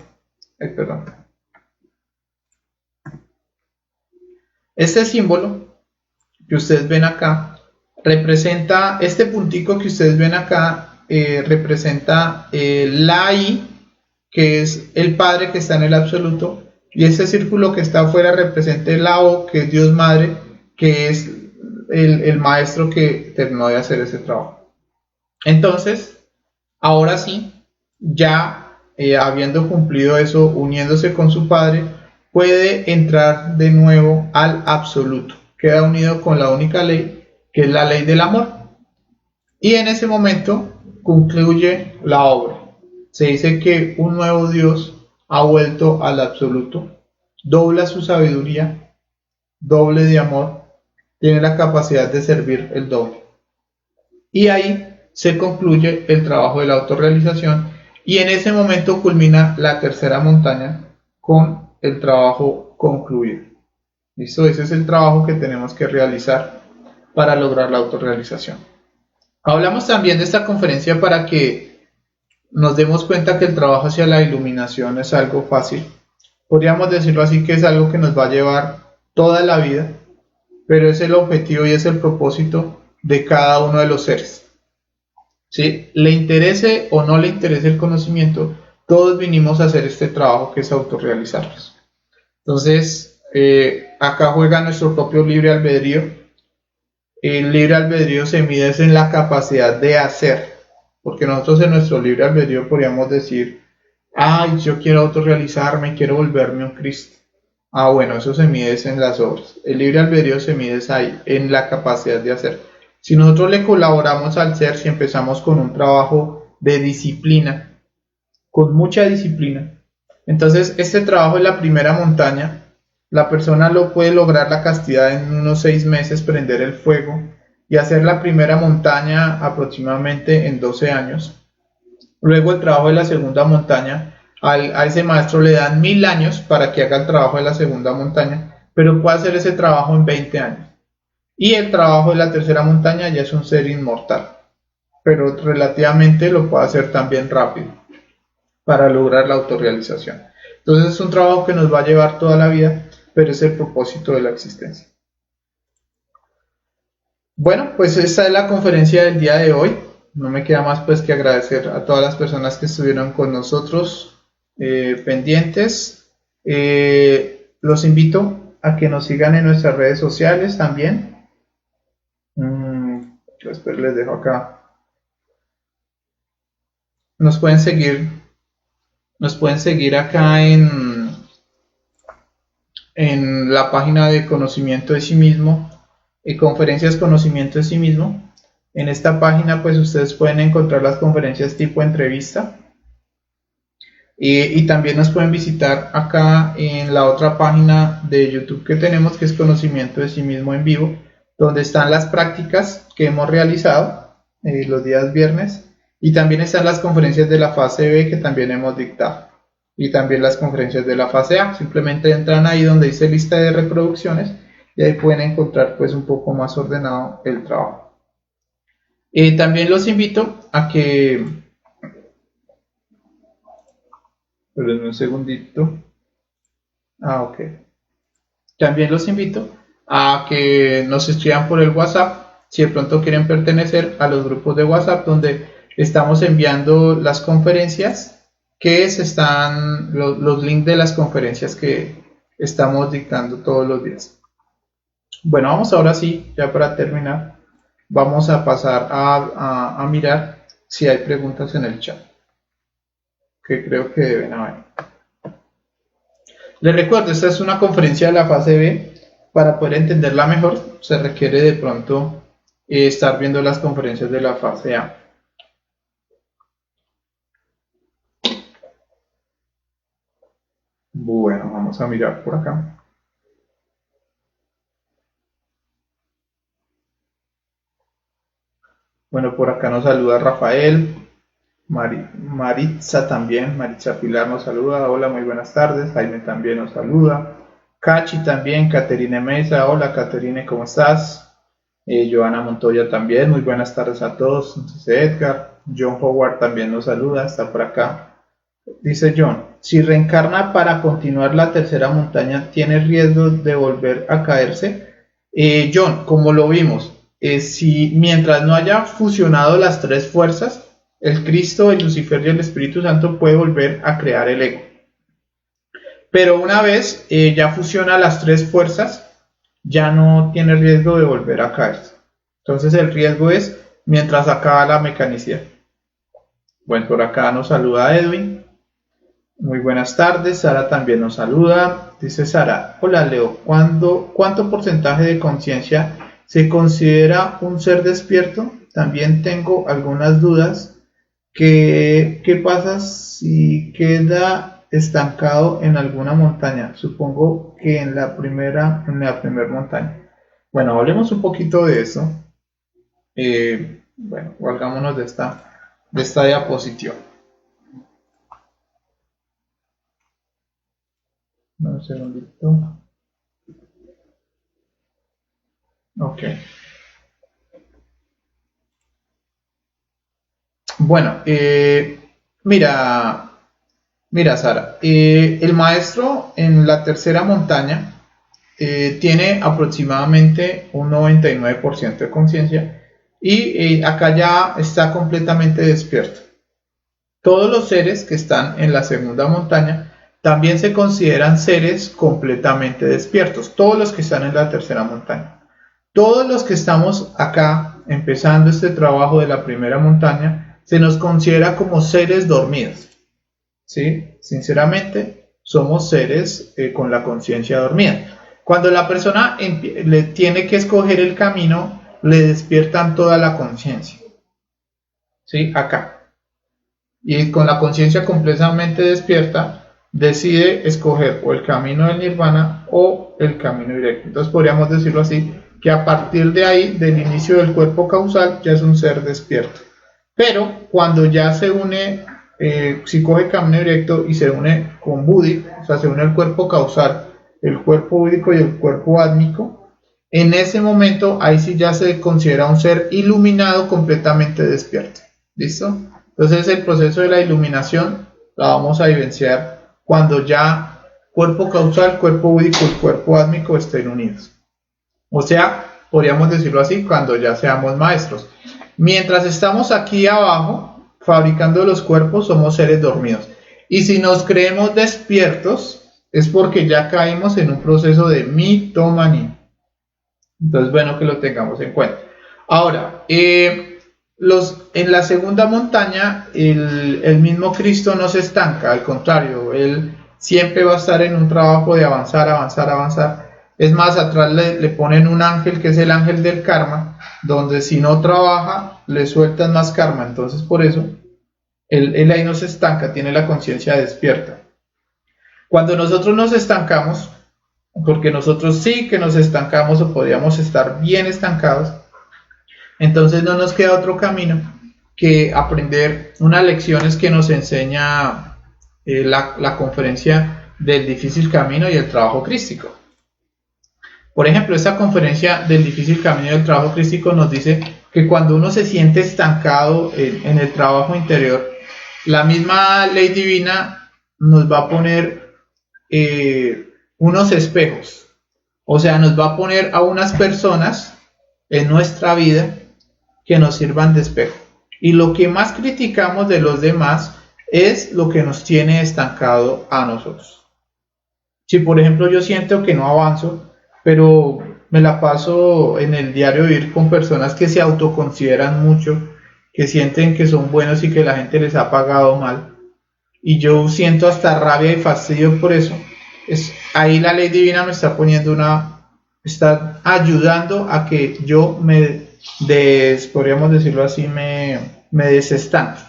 B: Este símbolo que ustedes ven acá representa, este puntico que ustedes ven acá representa la I, que es el Padre que está en el absoluto, y ese círculo que está afuera representa la O, que es Dios Madre, que es el maestro que terminó de hacer ese trabajo. Entonces, ahora sí, ya habiendo cumplido eso, uniéndose con su Padre, puede entrar de nuevo al absoluto. Queda unido con la única ley, que es la ley del amor. Y en ese momento concluye la obra. Se dice que un nuevo Dios ha vuelto al absoluto, dobla su sabiduría, doble de amor, tiene la capacidad de servir el doble. Y ahí se concluye el trabajo de la autorrealización, y en ese momento culmina la tercera montaña con el trabajo concluido. ¿Listo? Ese es el trabajo que tenemos que realizar para lograr la autorrealización. Hablamos también de esta conferencia para que nos demos cuenta que el trabajo hacia la iluminación es algo fácil. Podríamos decirlo así, que es algo que nos va a llevar toda la vida, pero es el objetivo y es el propósito de cada uno de los seres. ¿Sí? Le interese o no le interese el conocimiento, todos vinimos a hacer este trabajo que es autorrealizarnos. Entonces, acá juega nuestro propio libre albedrío. El libre albedrío se mide en la capacidad de hacer, porque nosotros en nuestro libre albedrío podríamos decir, ay, yo quiero autorrealizarme, quiero volverme un Cristo. Ah, bueno, eso se mide en las obras. El libre albedrío se mide ahí, en la capacidad de hacer. Si nosotros le colaboramos al ser, si empezamos con un trabajo de disciplina, con mucha disciplina, entonces este trabajo es la primera montaña. La persona lo puede lograr la castidad en unos 6 meses, prender el fuego y hacer la primera montaña aproximadamente en 12 años. Luego el trabajo de la segunda montaña, a ese maestro le dan 1000 años para que haga el trabajo de la segunda montaña, pero puede hacer ese trabajo en 20 años. Y el trabajo de la tercera montaña ya es un ser inmortal, pero relativamente lo puede hacer también rápido para lograr la autorrealización. Entonces es un trabajo que nos va a llevar toda la vida, pero es el propósito de la existencia. Bueno, pues esta es la conferencia del día de hoy. No me queda más pues que agradecer a todas las personas que estuvieron con nosotros pendientes. Los invito a que nos sigan en nuestras redes sociales también. Después les dejo acá. Nos pueden seguir acá en la página de Conocimiento de sí mismo, conferencias Conocimiento de sí mismo. En esta página pues ustedes pueden encontrar las conferencias tipo entrevista, y también nos pueden visitar acá en la otra página de YouTube que tenemos, que es Conocimiento de sí mismo en vivo, donde están las prácticas que hemos realizado los días viernes, y también están las conferencias de la fase B que también hemos dictado, y también las conferencias de la fase A. Simplemente entran ahí donde dice lista de reproducciones y ahí pueden encontrar pues un poco más ordenado el trabajo. También los invito a que, espérenme un segundito. Ok. También los invito a que nos escriban por el WhatsApp si de pronto quieren pertenecer a los grupos de WhatsApp donde estamos enviando las conferencias, que están los links de las conferencias que estamos dictando todos los días. Bueno, vamos ahora sí, ya para terminar, vamos a pasar a mirar si hay preguntas en el chat, que creo que deben haber. Les recuerdo, esta es una conferencia de la fase B. Para poder entenderla mejor, se requiere de pronto estar viendo las conferencias de la fase A. Bueno, vamos a mirar por acá. Bueno, por acá nos saluda Rafael, Maritza también, Maritza Pilar nos saluda, hola, muy buenas tardes. Jaime también nos saluda, Cachi también, Caterine Mesa, hola Caterine, ¿cómo estás? Joana Montoya también, muy buenas tardes a todos. Entonces Edgar, John Howard también nos saluda, está por acá. Dice John, si reencarna para continuar la tercera montaña, ¿tiene riesgo de volver a caerse? John, como lo vimos, si mientras no haya fusionado las tres fuerzas, el Cristo, el Lucifer y el Espíritu Santo, puede volver a crear el ego. Pero una vez ya fusiona las tres fuerzas, ya no tiene riesgo de volver a caerse. Entonces el riesgo es mientras acaba la mecanicidad. Bueno, por acá nos saluda Edwin. Muy buenas tardes. Sara también nos saluda. Dice Sara, hola Leo, ¿cuánto porcentaje de conciencia se considera un ser despierto? También tengo algunas dudas. ¿Qué pasa si queda estancado en alguna montaña? Supongo que en la primera montaña. Bueno, hablemos un poquito de eso. Bueno, valgámonos de esta diapositiva. Un segundito. Ok. Bueno, mira, Mira, Sara, el maestro en la tercera montaña tiene aproximadamente un 99% de conciencia y acá ya está completamente despierto. Todos los seres que están en la segunda montaña también se consideran seres completamente despiertos, todos los que están en la tercera montaña. Todos los que estamos acá empezando este trabajo de la primera montaña se nos considera como seres dormidos. ¿Sí? Sinceramente, somos seres con la conciencia dormida. Cuando la persona le tiene que escoger el camino, le despiertan toda la conciencia. ¿Sí? Acá. Y con la conciencia completamente despierta, decide escoger o el camino del nirvana o el camino directo. Entonces podríamos decirlo así, que a partir de ahí, del inicio del cuerpo causal, ya es un ser despierto. Pero cuando ya se une, si coge camino directo y se une con Buddhi, o sea, se une el cuerpo causal, el cuerpo búdico y el cuerpo átmico, en ese momento ahí sí ya se considera un ser iluminado completamente despierto. ¿Listo? Entonces el proceso de la iluminación la vamos a vivenciar cuando ya cuerpo causal, cuerpo búdico y cuerpo átmico estén unidos. O sea, podríamos decirlo así, cuando ya seamos maestros. Mientras estamos aquí abajo, fabricando los cuerpos, somos seres dormidos. Y si nos creemos despiertos, es porque ya caímos en un proceso de mitomanía. Entonces, bueno, que lo tengamos en cuenta. Ahora, en la segunda montaña, el mismo Cristo no se estanca, al contrario, Él siempre va a estar en un trabajo de avanzar, avanzar, avanzar. Es más, atrás le ponen un ángel que es el ángel del karma, donde si no trabaja, le sueltan más karma. Entonces, por eso, él ahí no se estanca, tiene la conciencia despierta. Cuando nosotros nos estancamos, porque nosotros sí que nos estancamos o podríamos estar bien estancados, entonces no nos queda otro camino que aprender unas lecciones que nos enseña la conferencia del difícil camino y el trabajo crístico. Por ejemplo, esta conferencia del difícil camino y el trabajo crístico nos dice que cuando uno se siente estancado en el trabajo interior, la misma ley divina nos va a poner unos espejos, o sea, nos va a poner a unas personas en nuestra vida que nos sirvan de espejo. Y lo que más criticamos de los demás es lo que nos tiene estancado a nosotros. Si por ejemplo yo siento que no avanzo, pero me la paso en el diario vivir con personas que se autoconsideran mucho, que sienten que son buenos y que la gente les ha pagado mal, y yo siento hasta rabia y fastidio por eso, ahí la ley divina me está poniendo está ayudando a que yo podríamos decirlo así, me desestanque.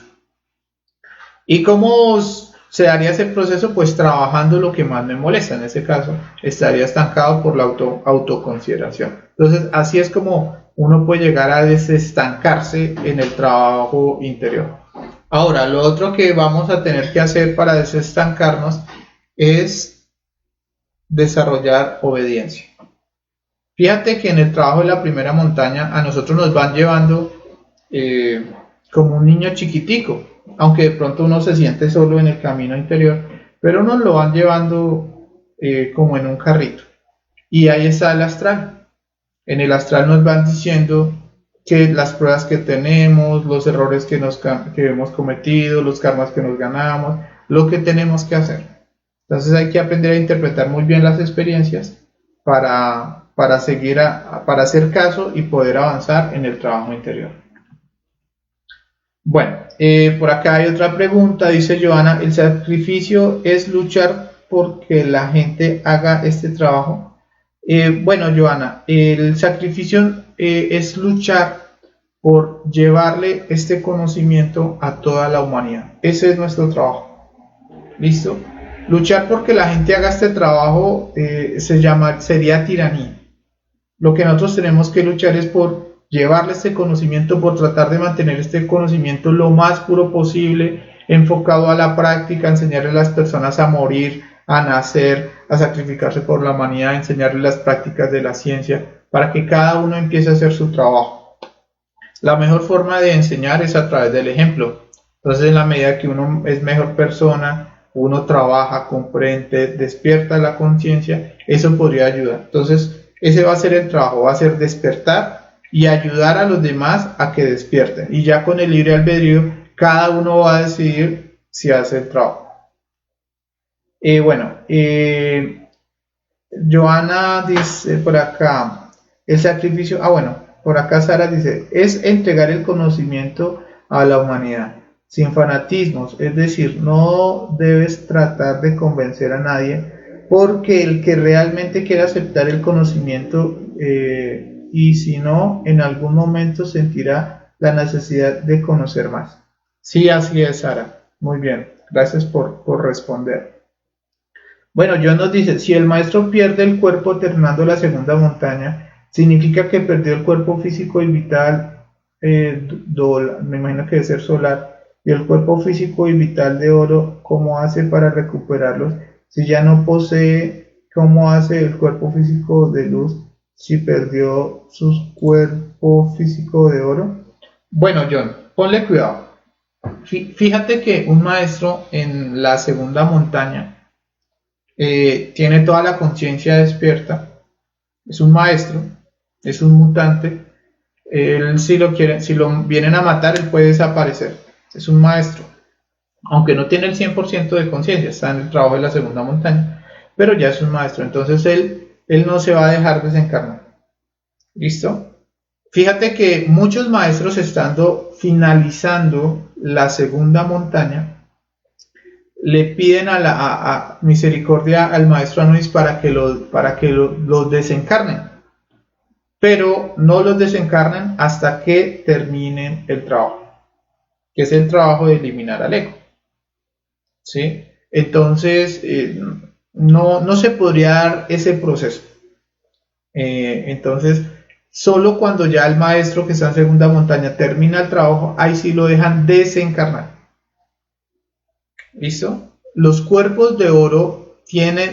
B: ¿Y cómo se daría ese proceso? Pues trabajando lo que más me molesta. En ese caso, estaría estancado por la autoconsideración. Entonces, así es como uno puede llegar a desestancarse en el trabajo interior. Ahora, lo otro que vamos a tener que hacer para desestancarnos es desarrollar obediencia. Fíjate que en el trabajo de la primera montaña a nosotros nos van llevando como un niño chiquitico, aunque de pronto uno se siente solo en el camino interior, pero nos lo van llevando como en un carrito. Y ahí está el astral. En el astral nos van diciendo que las pruebas que tenemos, los errores que hemos cometido, los karmas que nos ganamos, lo que tenemos que hacer. Entonces hay que aprender a interpretar muy bien las experiencias para hacer caso y poder avanzar en el trabajo interior. Bueno, por acá hay otra pregunta, dice Joana, ¿el sacrificio es luchar porque la gente haga este trabajo? Bueno, Joana, el sacrificio es luchar por llevarle este conocimiento a toda la humanidad. Ese es nuestro trabajo. ¿Listo? Luchar porque la gente haga este trabajo sería tiranía. Lo que nosotros tenemos que luchar es por llevarle este conocimiento, por tratar de mantener este conocimiento lo más puro posible, enfocado a la práctica, enseñarle a las personas a morir, a nacer, a sacrificarse por la humanidad, enseñarle las prácticas de la ciencia, para que cada uno empiece a hacer su trabajo. La mejor forma de enseñar es a través del ejemplo. Entonces, en la medida que uno es mejor persona, uno trabaja, comprende, despierta la conciencia, eso podría ayudar. Entonces, ese va a ser el trabajo, va a ser despertar y ayudar a los demás a que despierten. Y ya con el libre albedrío, cada uno va a decidir si hace el trabajo. Joana dice por acá, el sacrificio, por acá Sara dice, es entregar el conocimiento a la humanidad, sin fanatismos, es decir, no debes tratar de convencer a nadie, porque el que realmente quiere aceptar el conocimiento, y si no, en algún momento sentirá la necesidad de conocer más. Sí, así es, Sara. Muy bien, gracias por responder. Bueno, John nos dice, si el maestro pierde el cuerpo terminando la segunda montaña, significa que perdió el cuerpo físico y vital, me imagino que debe ser solar, y el cuerpo físico y vital de oro, ¿cómo hace para recuperarlos? Si ya no posee, ¿cómo hace el cuerpo físico de luz si perdió su cuerpo físico de oro? Bueno, John, ponle cuidado. Fíjate que un maestro en la segunda montaña tiene toda la conciencia despierta, es un maestro, es un mutante, él si lo vienen a matar, él puede desaparecer, es un maestro, aunque no tiene el 100% de conciencia, está en el trabajo de la segunda montaña, pero ya es un maestro, entonces él no se va a dejar desencarnar. ¿Listo? Fíjate que muchos maestros, estando finalizando la segunda montaña, le piden a misericordia al maestro Anuis para que los desencarnen, pero no los desencarnen hasta que terminen el trabajo, que es el trabajo de eliminar al ego. ¿Sí? Entonces, no se podría dar ese proceso. Entonces, solo cuando ya el maestro que está en segunda montaña termina el trabajo, ahí sí lo dejan desencarnar. ¿Listo? Los cuerpos de oro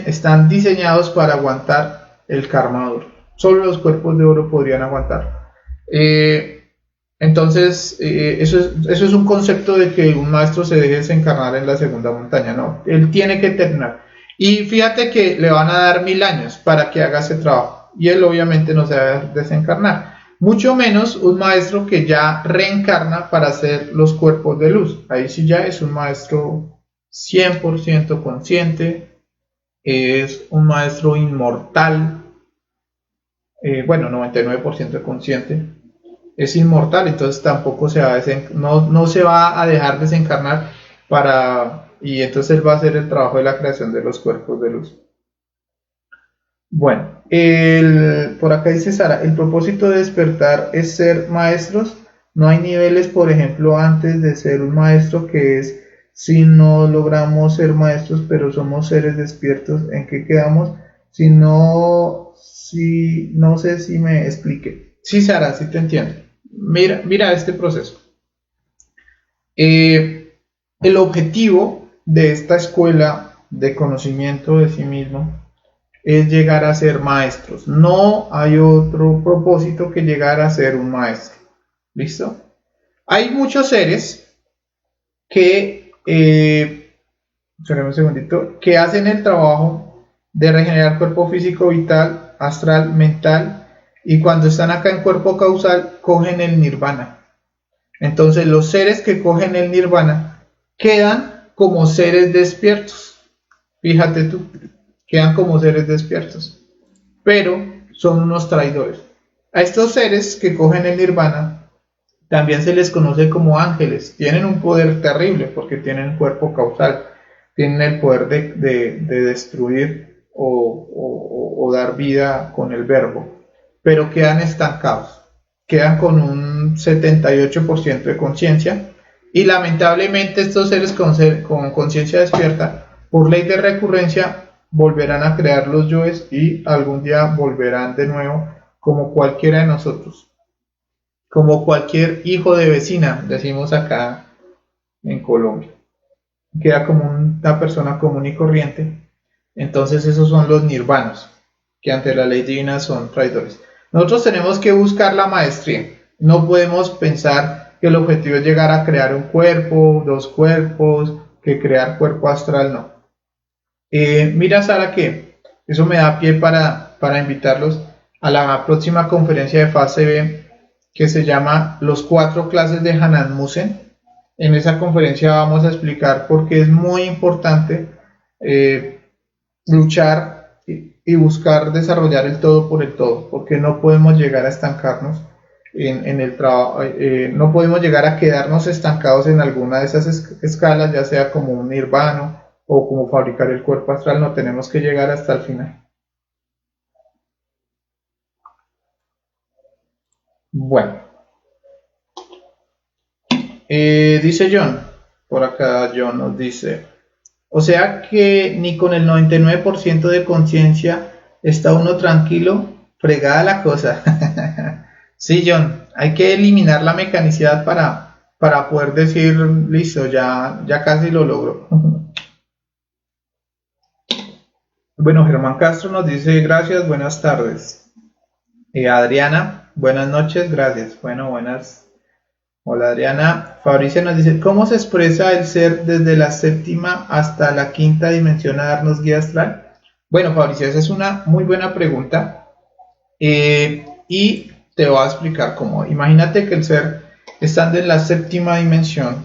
B: están diseñados para aguantar el karma duro. Solo los cuerpos de oro podrían aguantar. Entonces, eso es un concepto de que un maestro se deje desencarnar en la segunda montaña. No, él tiene que terminar. Y fíjate que le van a dar 1000 años para que haga ese trabajo. Y él obviamente no se va a desencarnar. Mucho menos un maestro que ya reencarna para hacer los cuerpos de luz. Ahí sí ya es un maestro 100% consciente, es un maestro inmortal, 99% consciente, es inmortal, entonces tampoco no se va a dejar desencarnar y entonces él va a hacer el trabajo de la creación de los cuerpos de luz. Bueno, por acá dice Sara, el propósito de despertar es ser maestros, no hay niveles, por ejemplo, antes de ser un maestro, que es si no logramos ser maestros, pero somos seres despiertos, ¿en qué quedamos? No sé si me expliqué. Sí, Sara, sí te entiendo. Mira este proceso. El objetivo de esta escuela de conocimiento de sí mismo es llegar a ser maestros. No hay otro propósito que llegar a ser un maestro. ¿Listo? Hay muchos seres que un segundito, que hacen el trabajo de regenerar cuerpo físico, vital, astral, mental, y cuando están acá en cuerpo causal cogen el nirvana. Entonces los seres que cogen el nirvana quedan como seres despiertos. Fíjate tú, quedan como seres despiertos, pero son unos traidores. A estos seres que cogen el nirvana también se les conoce como ángeles. Tienen un poder terrible porque tienen cuerpo causal, tienen el poder de destruir o dar vida con el verbo, pero quedan estancados, quedan con un 78% de conciencia, y lamentablemente estos seres con conciencia despierta, por ley de recurrencia, volverán a crear los yoes y algún día volverán de nuevo como cualquiera de nosotros. Como cualquier hijo de vecina, decimos acá en Colombia. Queda como una persona común y corriente. Entonces esos son los nirvanos, que ante la ley divina son traidores. Nosotros tenemos que buscar la maestría. No podemos pensar que el objetivo es llegar a crear un cuerpo, 2 cuerpos, que crear cuerpo astral no. Mira, Sara, que eso me da pie para invitarlos a la próxima conferencia de fase B que se llama Los 4 clases de Hanan Musen. En esa conferencia vamos a explicar por qué es muy importante luchar y buscar desarrollar el todo por el todo, porque no podemos llegar a estancarnos en el trabajo, no podemos llegar a quedarnos estancados en alguna de esas escalas, ya sea como un nirvana o como fabricar el cuerpo astral, no tenemos que llegar hasta el final. Bueno, dice John, por acá John nos dice, o sea que ni con el 99% de conciencia está uno tranquilo, fregada la cosa. Sí, John, hay que eliminar la mecanicidad para poder decir, listo, ya casi lo logro. Bueno, Germán Castro nos dice, gracias, buenas tardes. Adriana, buenas noches, gracias. Bueno, buenas. Hola Adriana. Fabricia nos dice, ¿cómo se expresa el ser desde la séptima hasta la quinta dimensión a darnos guía astral? Bueno, Fabricia, esa es una muy buena pregunta y te voy a explicar cómo. Imagínate que el ser, estando en la séptima dimensión,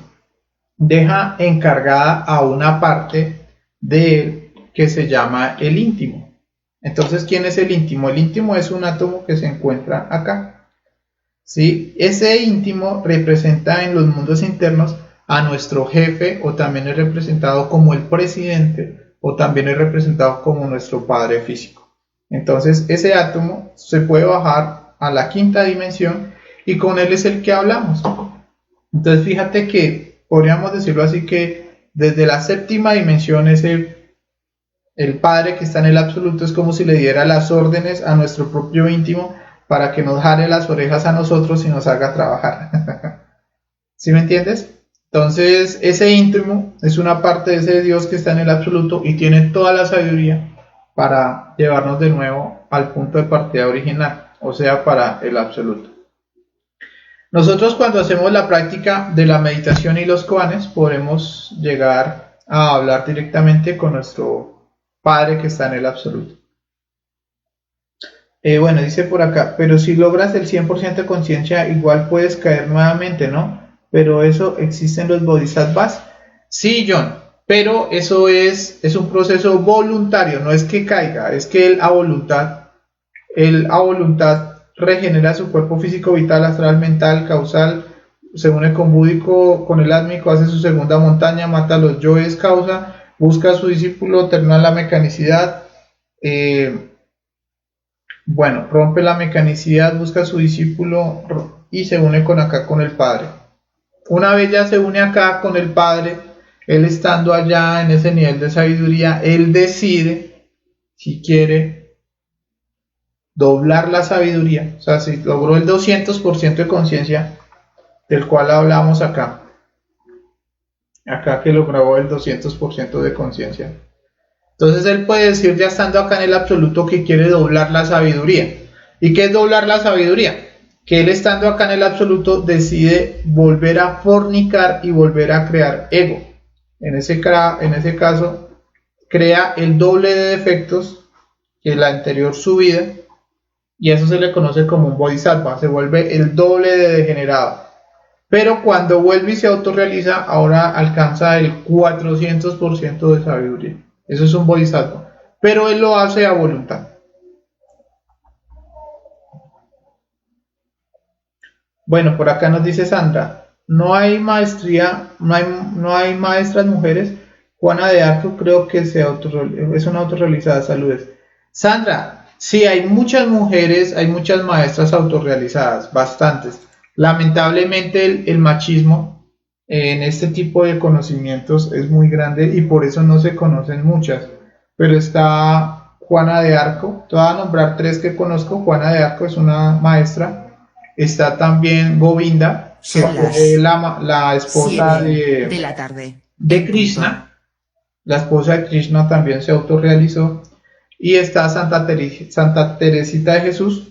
B: deja encargada a una parte de él que se llama el íntimo. Entonces, ¿quién es el íntimo? El íntimo es un átomo que se encuentra acá. ¿Sí? Ese íntimo representa en los mundos internos a nuestro jefe, o también es representado como el presidente, o también es representado como nuestro padre físico. Entonces, ese átomo se puede bajar a la quinta dimensión y con él es el que hablamos. Entonces, fíjate que podríamos decirlo así, que desde la séptima dimensión es el Padre que está en el absoluto, es como si le diera las órdenes a nuestro propio íntimo para que nos jale las orejas a nosotros y nos haga trabajar. ¿Sí me entiendes? Entonces, ese íntimo es una parte de ese Dios que está en el absoluto y tiene toda la sabiduría para llevarnos de nuevo al punto de partida original, o sea, para el absoluto. Nosotros, cuando hacemos la práctica de la meditación y los koanes, podemos llegar a hablar directamente con nuestro Padre que está en el absoluto. Bueno, dice por acá, pero si logras el 100% de conciencia, igual puedes caer nuevamente, ¿no? Pero eso existe en los bodhisattvas. Sí, John, pero eso es un proceso voluntario, no es que caiga, es que él a voluntad regenera su cuerpo físico, vital, astral, mental, causal, se une con búdico, con el átmico, hace su segunda montaña, mata a los yoes, causa, busca a su discípulo, termina la mecanicidad, bueno, rompe la mecanicidad, busca a su discípulo y se une con acá con el Padre. Una vez ya se une acá con el Padre, él estando allá en ese nivel de sabiduría, él decide si quiere doblar la sabiduría, o sea, si logró el 200% de conciencia del cual hablamos acá que logró el 200% de conciencia. Entonces él puede decir, ya estando acá en el absoluto, que quiere doblar la sabiduría. ¿Y qué es doblar la sabiduría? Que él, estando acá en el absoluto, decide volver a fornicar y volver a crear ego. En ese caso, crea el doble de defectos que la anterior subida, y eso se le conoce como un bodhisattva, se vuelve el doble de degenerado. Pero cuando vuelve y se autorrealiza, ahora alcanza el 400% de sabiduría. Eso es un bodhisattva. Pero él lo hace a voluntad. Bueno, por acá nos dice Sandra, no hay maestría, no hay maestras mujeres. Juana de Arco creo que es una autorrealizada. Saludes. Sandra, sí, hay muchas mujeres, hay muchas maestras autorrealizadas, bastantes. Lamentablemente el machismo en este tipo de conocimientos es muy grande y por eso no se conocen muchas. Pero está Juana de Arco, te voy a nombrar 3 que conozco. Juana de Arco es una maestra. Está también Govinda, que fue la esposa
A: de la tarde,
B: de Krishna. La esposa de Krishna también se autorrealizó. Y está Santa Teresita de Jesús,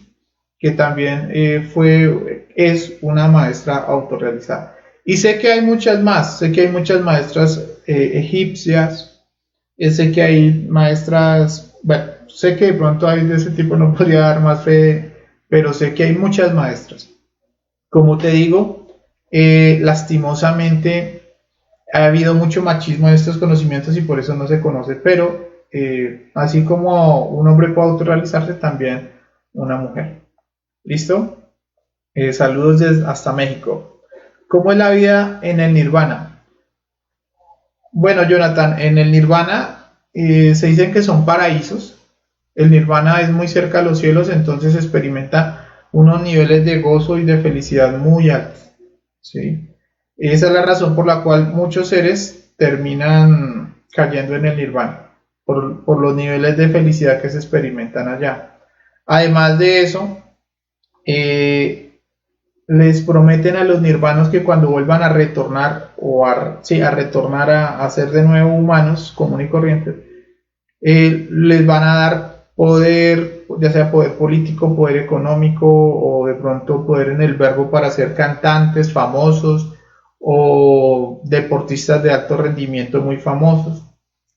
B: que también es una maestra autorrealizada. Y sé que hay muchas más, sé que hay muchas maestras egipcias, sé que hay maestras, bueno, sé que de pronto hay de ese tipo, no podría dar más fe, pero sé que hay muchas maestras. Como te digo, lastimosamente ha habido mucho machismo en estos conocimientos y por eso no se conoce, pero así como un hombre puede autorrealizarse, también una mujer. ¿Listo? Saludos hasta México. ¿Cómo es la vida en el nirvana? Bueno, Jonathan, en el nirvana se dicen que son paraísos. El nirvana es muy cerca a los cielos, entonces se experimenta unos niveles de gozo y de felicidad muy altos. ¿Sí? Esa es la razón por la cual muchos seres terminan cayendo en el nirvana, por los niveles de felicidad que se experimentan allá. Además de eso, les prometen a los nirvanos que cuando vuelvan a retornar a retornar a ser de nuevo humanos comunes y corrientes, les van a dar poder, ya sea poder político, poder económico o de pronto poder en el verbo para ser cantantes famosos o deportistas de alto rendimiento muy famosos.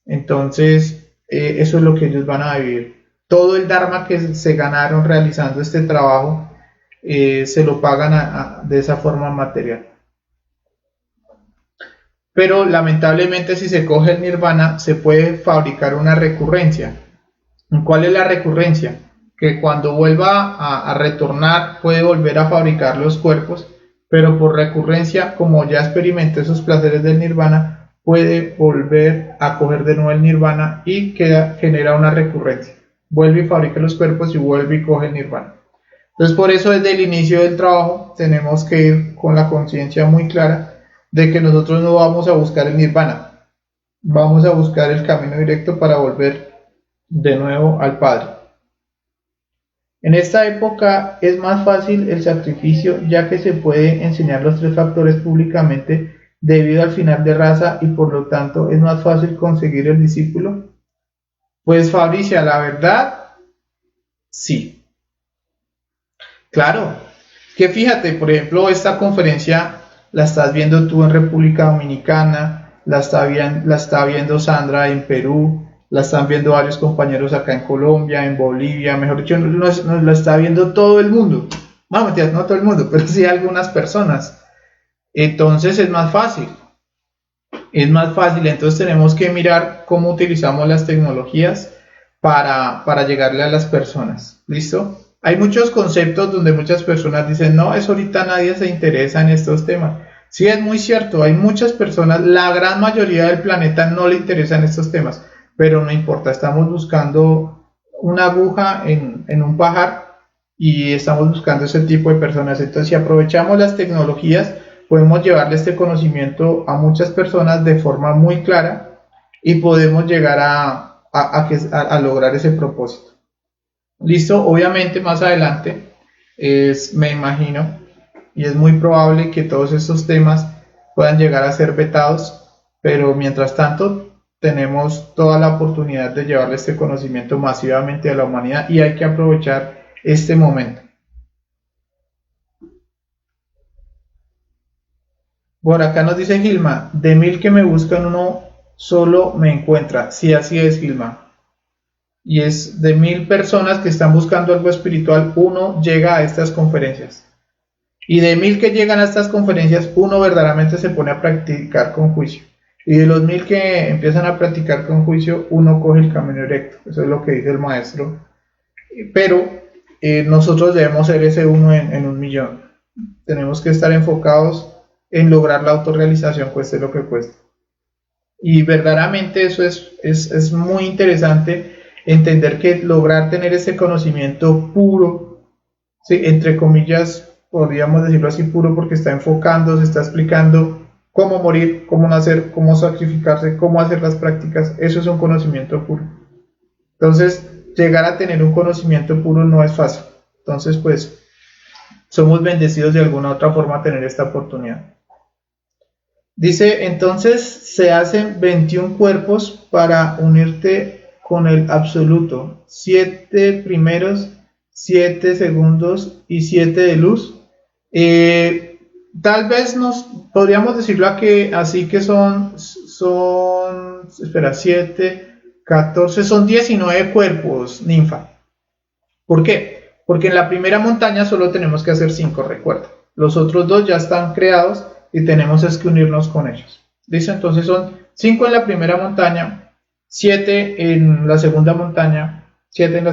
B: Entonces, eso es lo que ellos van a vivir. Todo el dharma que se ganaron realizando este trabajo se lo pagan de esa forma material. Pero lamentablemente si se coge el nirvana se puede fabricar una recurrencia. ¿Cuál es la recurrencia? Que cuando vuelva a retornar puede volver a fabricar los cuerpos, pero por recurrencia, como ya experimentó esos placeres del nirvana, puede volver a coger de nuevo el nirvana y genera una recurrencia. Vuelve y fabrica los cuerpos y vuelve y coge el nirvana. Entonces por eso desde el inicio del trabajo tenemos que ir con la conciencia muy clara de que nosotros no vamos a buscar el nirvana, vamos a buscar el camino directo para volver de nuevo al Padre. En esta época es más fácil el sacrificio ya que se puede enseñar los tres factores públicamente debido al final de raza y por lo tanto es más fácil conseguir el discípulo. Pues Fabricia, la verdad, sí. Claro, que fíjate, por ejemplo, esta conferencia la estás viendo tú en República Dominicana, la está viendo Sandra en Perú, la están viendo varios compañeros acá en Colombia, en Bolivia, mejor dicho, nos la está viendo todo el mundo. No, mentiras, no todo el mundo, pero sí algunas personas. Entonces es más fácil, entonces tenemos que mirar cómo utilizamos las tecnologías para llegarle a las personas. ¿Listo? Hay muchos conceptos donde muchas personas dicen, no, es ahorita nadie se interesa en estos temas. Sí, es muy cierto, hay muchas personas, la gran mayoría del planeta no le interesan estos temas, pero no importa, estamos buscando una aguja en un pajar y estamos buscando ese tipo de personas. Entonces, si aprovechamos las tecnologías, podemos llevarle este conocimiento a muchas personas de forma muy clara y podemos llegar a lograr ese propósito. Listo, obviamente más adelante me imagino y es muy probable que todos estos temas puedan llegar a ser vetados, pero mientras tanto tenemos toda la oportunidad de llevarle este conocimiento masivamente a la humanidad y hay que aprovechar este momento. Por acá nos dice Gilma, de 1000 que me buscan uno solo me encuentra. Sí, así es, Gilma. Y es de 1000 personas que están buscando algo espiritual, uno llega a estas conferencias. Y de 1000 que llegan a estas conferencias, uno verdaderamente se pone a practicar con juicio. Y de los 1000 que empiezan a practicar con juicio, uno coge el camino directo. Eso es lo que dice el maestro. Pero nosotros debemos ser ese uno en un millón. Tenemos que estar enfocados en lograr la autorrealización, cueste lo que cueste. Y verdaderamente eso es muy interesante entender que lograr tener ese conocimiento puro, ¿sí? Entre comillas, podríamos decirlo así, puro porque está enfocando, se está explicando cómo morir, cómo nacer, cómo sacrificarse, cómo hacer las prácticas, eso es un conocimiento puro. Entonces, llegar a tener un conocimiento puro no es fácil. Entonces, pues, somos bendecidos de alguna otra forma a tener esta oportunidad. Dice, entonces se hacen 21 cuerpos para unirte con el absoluto. 7 primeros, 7 segundos y 7 de luz. Tal vez nos podríamos decirlo así que espera, 7, 14, son 19 cuerpos, ninfa. ¿Por qué? Porque en la primera montaña solo tenemos que hacer 5, recuerda. Los otros 2 ya están creados y tenemos es que unirnos con ellos. ¿Listo? Entonces son 5 en la primera montaña, 7 en la segunda montaña, 7 en la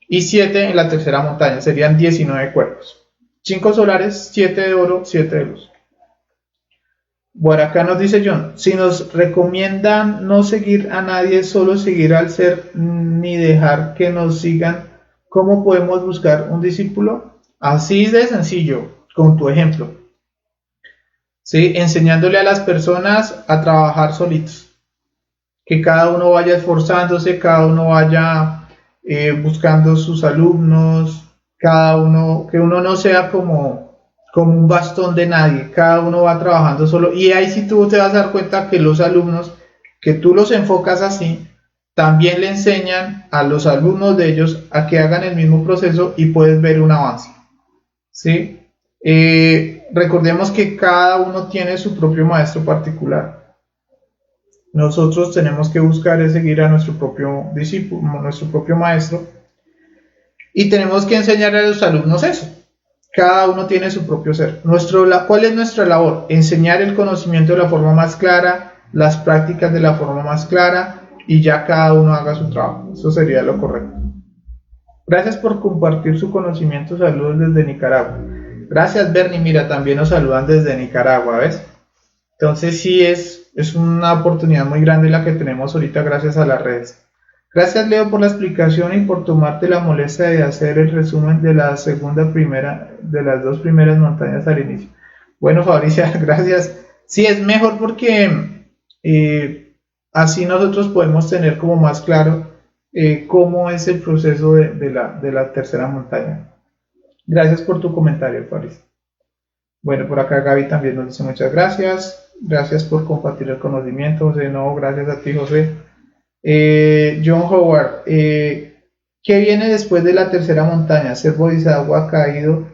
B: y 7 en la tercera montaña. Serían 19 cuerpos. 5 solares, 7 de oro, 7 de luz. Bueno, acá nos dice John, si nos recomiendan no seguir a nadie, solo seguir al ser, ni dejar que nos sigan, ¿cómo podemos buscar un discípulo? Así de sencillo, con tu ejemplo. ¿Sí? Enseñándole a las personas a trabajar solitos. Que cada uno vaya esforzándose, cada uno vaya buscando sus alumnos, que uno no sea como un bastón de nadie, cada uno va trabajando solo, y ahí sí tú te vas a dar cuenta que los alumnos, que tú los enfocas así, también le enseñan a los alumnos de ellos a que hagan el mismo proceso y puedes ver un avance, ¿sí? Recordemos que cada uno tiene su propio maestro particular. Nosotros tenemos que buscar es seguir a nuestro propio discípulo, nuestro propio maestro, y tenemos que enseñar a los alumnos eso. Cada uno tiene su propio ser. ¿Cuál es nuestra labor? Enseñar el conocimiento de la forma más clara, las prácticas de la forma más clara, y ya cada uno haga su trabajo. Eso sería lo correcto. Gracias por compartir su conocimiento. Saludos desde Nicaragua. Gracias, Bernie. Mira, también nos saludan desde Nicaragua, ¿ves? Entonces sí es una oportunidad muy grande la que tenemos ahorita gracias a las redes. Gracias, Leo, por la explicación y por tomarte la molestia de hacer el resumen de la de las 2 primeras montañas al inicio. Bueno, Fabricia, gracias. Sí, es mejor porque así nosotros podemos tener como más claro cómo es el proceso de la tercera montaña. Gracias por tu comentario, Fabricia. Bueno, por acá Gaby también nos dice muchas gracias. Gracias por compartir el conocimiento, José. No, gracias a ti, José. John Howard, ¿qué viene después de la tercera montaña? Ser Bodhisattva caído.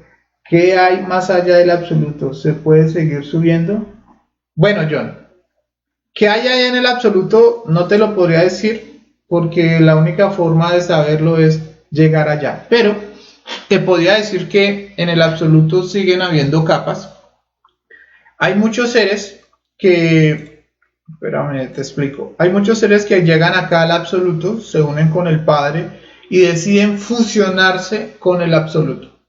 B: ¿Qué hay más allá del absoluto? ¿Se puede seguir subiendo? Bueno, John, ¿qué hay allá en el absoluto? No te lo podría decir porque la única forma de saberlo es llegar allá. Pero te podría decir que en el absoluto siguen habiendo capas. Hay muchos seres espérame, te explico. Hay muchos seres que llegan acá al absoluto, se unen con el Padre y deciden fusionarse con el absoluto.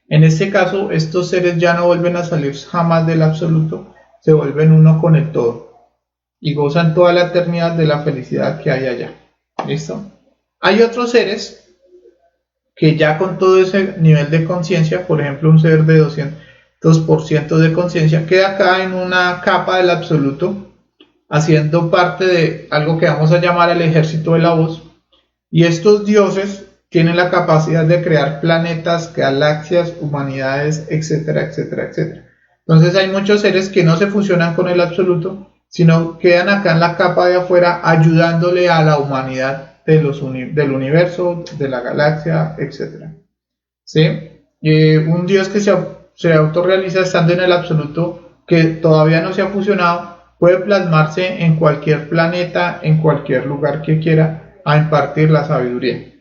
B: En este caso, estos seres ya no vuelven a salir jamás del absoluto, se vuelven uno con el todo y gozan toda la eternidad de la felicidad que hay allá. ¿Listo? Hay otros seres que ya con todo ese nivel de conciencia, por ejemplo, un ser de 200% de conciencia, queda acá en una capa del absoluto, haciendo parte de algo que vamos a llamar el ejército de la voz, y estos dioses tienen la capacidad de crear planetas, galaxias, humanidades, etcétera, etcétera, etcétera. Entonces hay muchos seres que no se fusionan con el absoluto, sino quedan acá en la capa de afuera ayudándole a la humanidad del universo, de la galaxia, etcétera. ¿Sí? Un dios que se autorrealiza estando en el absoluto, que todavía no se ha fusionado, puede plasmarse en cualquier planeta, en cualquier lugar que quiera, a impartir la sabiduría.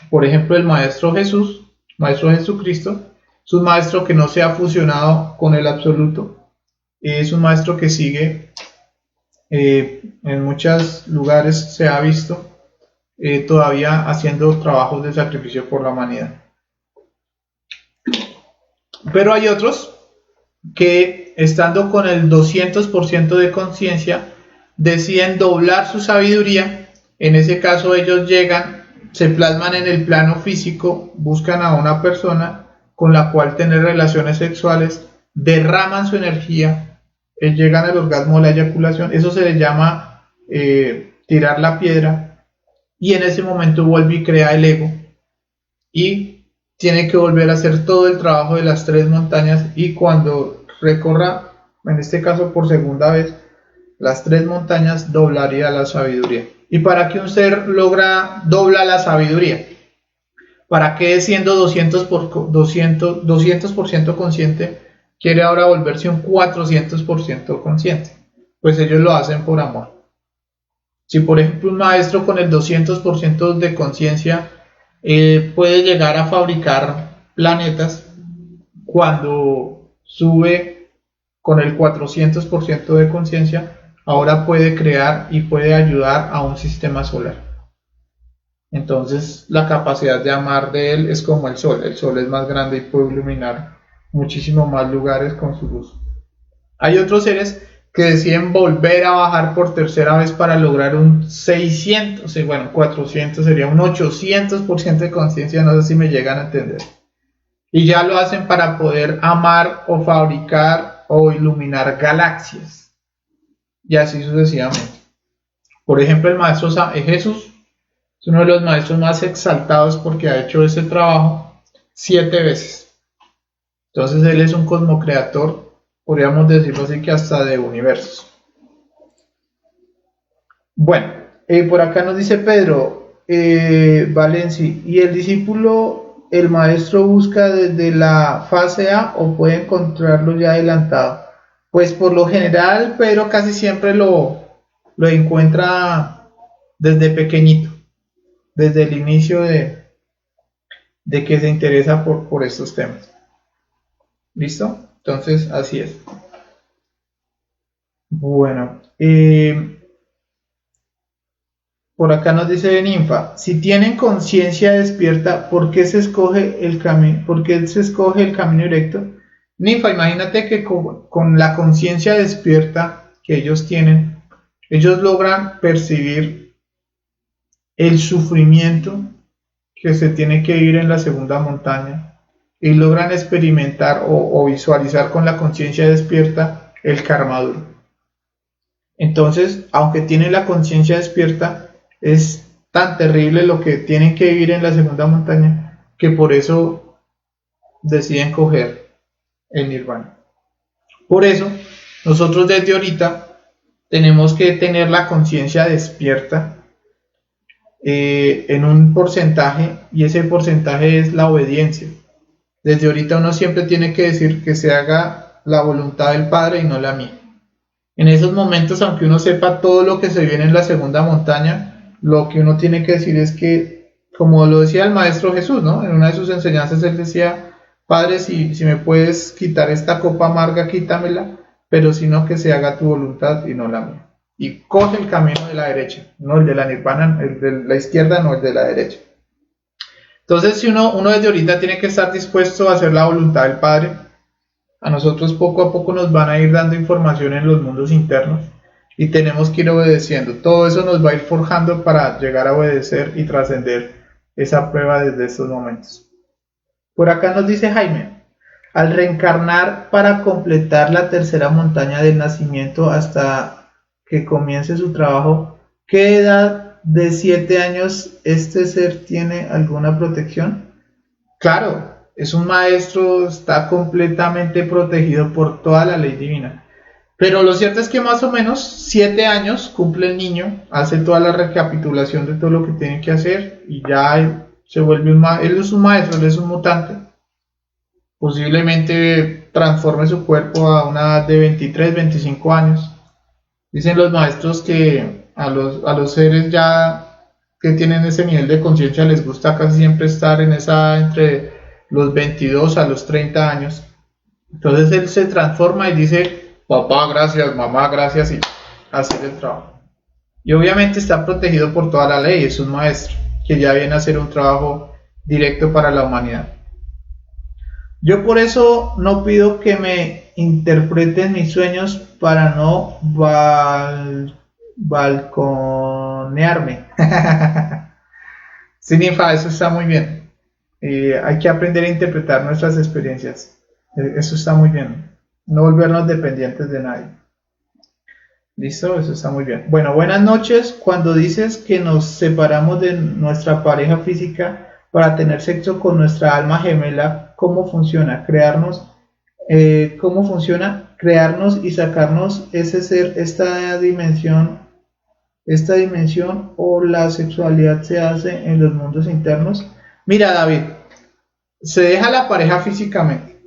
B: Por ejemplo, el Maestro Jesús, Maestro Jesucristo, es un maestro que no se ha fusionado con el absoluto, es un maestro que sigue, en muchos lugares se ha visto, todavía haciendo trabajos de sacrificio por la humanidad. Pero hay otros que, estando con el 200% de conciencia, deciden doblar su sabiduría. En ese caso ellos llegan, se plasman en el plano físico, buscan a una persona con la cual tener relaciones sexuales, derraman su energía, llegan al orgasmo, la eyaculación. Eso se le llama tirar la piedra, y en ese momento vuelve y crea el ego y tiene que volver a hacer todo el trabajo de las 3 montañas, y cuando recorra, en este caso por segunda vez, las 3 montañas, doblaría la sabiduría. ¿Y para qué un ser dobla la sabiduría? ¿Para qué, siendo 200% consciente, quiere ahora volverse un 400% consciente. Pues ellos lo hacen por amor. Si por ejemplo un maestro con el 200% de conciencia puede llegar a fabricar planetas, cuando sube con el 400% de conciencia, ahora puede crear y puede ayudar a un sistema solar. Entonces la capacidad de amar de él es como el sol es más grande y puede iluminar muchísimo más lugares con su luz. Hay otros seres que deciden volver a bajar por tercera vez para lograr un 600, bueno, 400 sería un 800% de conciencia, no sé si me llegan a entender. Y ya lo hacen para poder amar o fabricar o iluminar galaxias. Y así sucesivamente. Por ejemplo, el maestro Jesús es uno de los maestros más exaltados porque ha hecho ese trabajo 7 veces. Entonces él es un cosmocreador, podríamos decirlo así, que hasta de universos. Bueno, por acá nos dice Pedro Valenci, ¿y el discípulo, el maestro busca desde la fase A o puede encontrarlo ya adelantado? Pues por lo general, Pedro casi siempre lo encuentra desde pequeñito, desde el inicio de que se interesa por estos temas. ¿Listo? Entonces, así es. Bueno, por acá nos dice Ninfa, si tienen conciencia despierta, ¿por qué se escoge el camino? ¿Por qué se escoge el camino directo? Ninfa, imagínate que con la conciencia despierta que ellos tienen, ellos logran percibir el sufrimiento que se tiene que ir en la segunda montaña y logran experimentar o visualizar con la conciencia despierta el karma duro. Entonces, aunque tienen la conciencia despierta, es tan terrible lo que tienen que vivir en la segunda montaña que por eso deciden coger el nirvana. Por eso, nosotros desde ahorita tenemos que tener la conciencia despierta en un porcentaje, y ese porcentaje es la obediencia. Desde ahorita uno siempre tiene que decir que se haga la voluntad del Padre y no la mía. En esos momentos, aunque uno sepa todo lo que se viene en la segunda montaña, lo que uno tiene que decir es que, como lo decía el Maestro Jesús, ¿no? En una de sus enseñanzas él decía, Padre, si me puedes quitar esta copa amarga, quítamela, pero sino que se haga tu voluntad y no la mía. Y coge el camino de la derecha, no el de la nirvana, el de la izquierda, no el de la derecha. Entonces, si uno desde ahorita tiene que estar dispuesto a hacer la voluntad del Padre, a nosotros poco a poco nos van a ir dando información en los mundos internos y tenemos que ir obedeciendo. Todo eso nos va a ir forjando para llegar a obedecer y trascender esa prueba desde estos momentos. Por acá nos dice Jaime, al reencarnar para completar la tercera montaña del nacimiento hasta que comience su trabajo, ¿qué edad de 7 años este ser tiene alguna protección? Claro, es un maestro, está completamente protegido por toda la ley divina. Pero lo cierto es que más o menos 7 años cumple el niño, hace toda la recapitulación de todo lo que tiene que hacer y ya se vuelve él es un maestro, él es un mutante. Posiblemente transforme su cuerpo a una edad de 23, 25 años. Dicen los maestros que a los seres ya que tienen ese nivel de conciencia les gusta casi siempre estar en esa entre los 22 a los 30 años. Entonces él se transforma y dice, papá, gracias, mamá, gracias, y hacer el trabajo. Y obviamente está protegido por toda la ley, es un maestro que ya viene a hacer un trabajo directo para la humanidad. Yo por eso no pido que me interpreten mis sueños para no balconearme. Sí, Ninfa, eso está muy bien. Hay que aprender a interpretar nuestras experiencias. Eso está muy bien. No volvernos dependientes de nadie. ¿Listo? Eso está muy bien. Bueno, buenas noches. Cuando dices que nos separamos de nuestra pareja física para tener sexo con nuestra alma gemela, ¿cómo funciona? ¿Cómo funciona? Crearnos y sacarnos ese ser, esta dimensión, o la sexualidad se hace en los mundos internos. Mira, David, se deja la pareja físicamente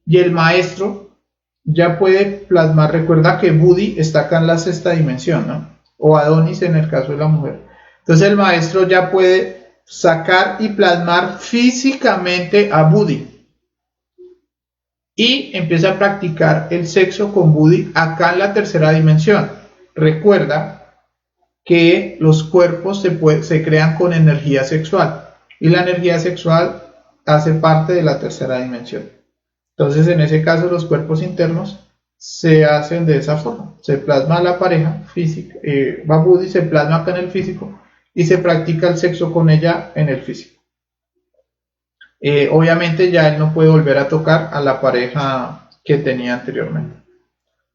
B: y el maestro ya puede plasmar. Recuerda que Buddy está acá en la sexta dimensión, ¿no? O Adonis en el caso de la mujer. Entonces el maestro ya puede sacar y plasmar físicamente a Buddy y empieza a practicar el sexo con Buddy acá en la tercera dimensión. Recuerda que los cuerpos se crean con energía sexual y la energía sexual hace parte de la tercera dimensión. Entonces, en ese caso, los cuerpos internos se hacen de esa forma. Se plasma la pareja física, va Buddy, se plasma acá en el físico y se practica el sexo con ella en el físico. Obviamente ya él no puede volver a tocar a la pareja que tenía anteriormente.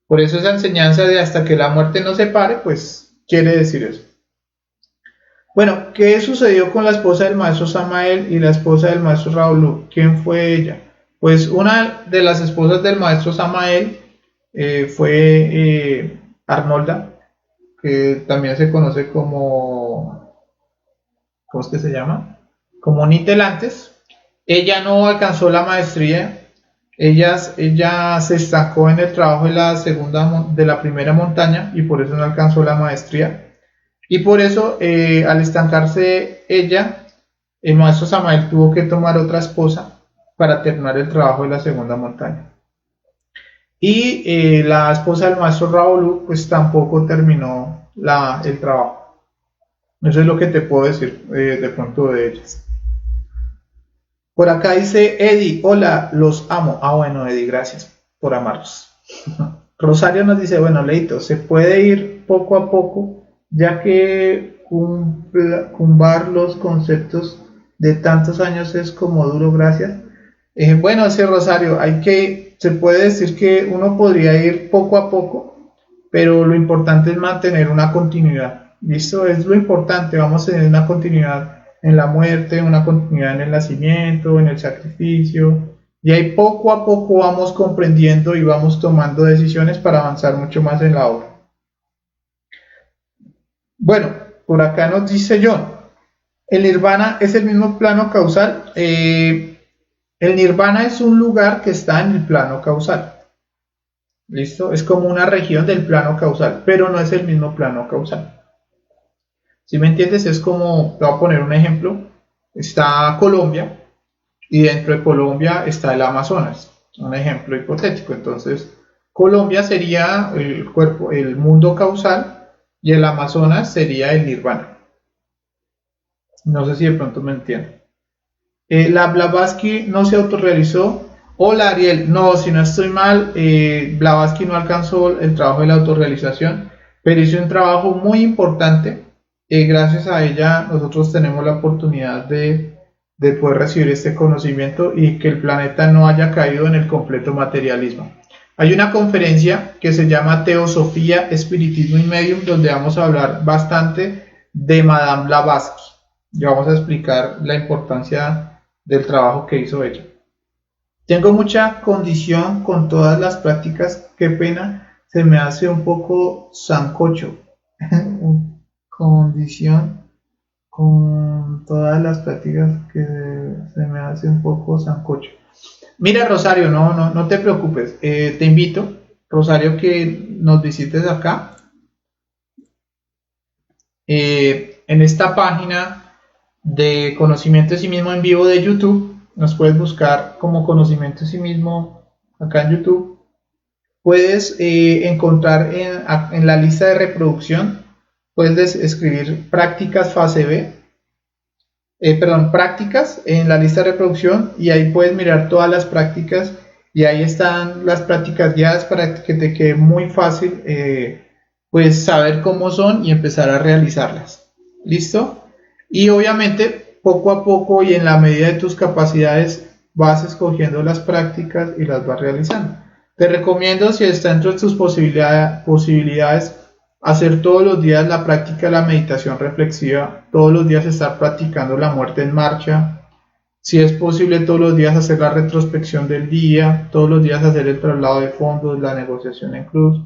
B: Por eso esa enseñanza de hasta que la muerte nos separe, pues quiere decir eso. Bueno, ¿qué sucedió con la esposa del maestro Samael y la esposa del maestro Raúl? ¿Quién fue ella? Pues una de las esposas del maestro Samael fue Arnolda, que también se conoce como, ¿cómo es que se llama? Como Nitelantes. Ella no alcanzó la maestría, ella se estancó en el trabajo de la primera montaña y por eso no alcanzó la maestría. Y por eso, al estancarse ella, el maestro Samael tuvo que tomar otra esposa para terminar el trabajo de la segunda montaña. Y la esposa del maestro Raúl, pues tampoco terminó el trabajo. Eso es lo que te puedo decir de pronto de ellas. Por acá dice Eddie, hola, los amo. Ah, bueno, Eddie, gracias por amarlos. Rosario nos dice, bueno, Leito, se puede ir poco a poco, ya que cumbar los conceptos de tantos años es como duro, gracias. Bueno, sí, Rosario, se puede decir que uno podría ir poco a poco, pero lo importante es mantener una continuidad. ¿Listo? Es lo importante, vamos a tener una continuidad en la muerte, una continuidad en el nacimiento, en el sacrificio, y ahí poco a poco vamos comprendiendo y vamos tomando decisiones para avanzar mucho más en la obra. Bueno, por acá nos dice John, ¿el nirvana es el mismo plano causal? El nirvana es un lugar que está en el plano causal. ¿Listo? Es como una región del plano causal, pero no es el mismo plano causal. ¿Sí me entiendes? Es como, te voy a poner un ejemplo, está Colombia y dentro de Colombia está el Amazonas, un ejemplo hipotético. Entonces, Colombia sería el mundo causal y el Amazonas sería el nirvana. No sé si de pronto me entienden. La Blavatsky no se autorrealizó. Hola Ariel, no, si no estoy mal, Blavatsky no alcanzó el trabajo de la autorrealización, pero hizo un trabajo muy importante. Gracias a ella nosotros tenemos la oportunidad de poder recibir este conocimiento y que el planeta no haya caído en el completo materialismo. Hay una conferencia que se llama Teosofía, Espiritismo y Medium, donde vamos a hablar bastante de Madame Blavatsky y vamos a explicar la importancia del trabajo que hizo ella. Tengo mucha condición con todas las prácticas, qué pena, se me hace un poco sancocho. Condición con todas las prácticas que se me hace un poco sancocho. Mira, Rosario, no te preocupes. Te invito, Rosario, que nos visites acá. En esta página de Conocimiento de sí mismo en vivo de YouTube, nos puedes buscar como Conocimiento de sí mismo acá en YouTube. Puedes encontrar en la lista de reproducción, puedes escribir prácticas fase B, prácticas en la lista de reproducción y ahí puedes mirar todas las prácticas y ahí están las prácticas guiadas para que te quede muy fácil pues saber cómo son y empezar a realizarlas. ¿Listo? Y obviamente poco a poco y en la medida de tus capacidades vas escogiendo las prácticas y las vas realizando. Te recomiendo, si está dentro de tus posibilidades, hacer todos los días la práctica de la meditación reflexiva, todos los días estar practicando la muerte en marcha, si es posible todos los días hacer la retrospección del día, todos los días hacer el traslado de fondos, la negociación en cruz.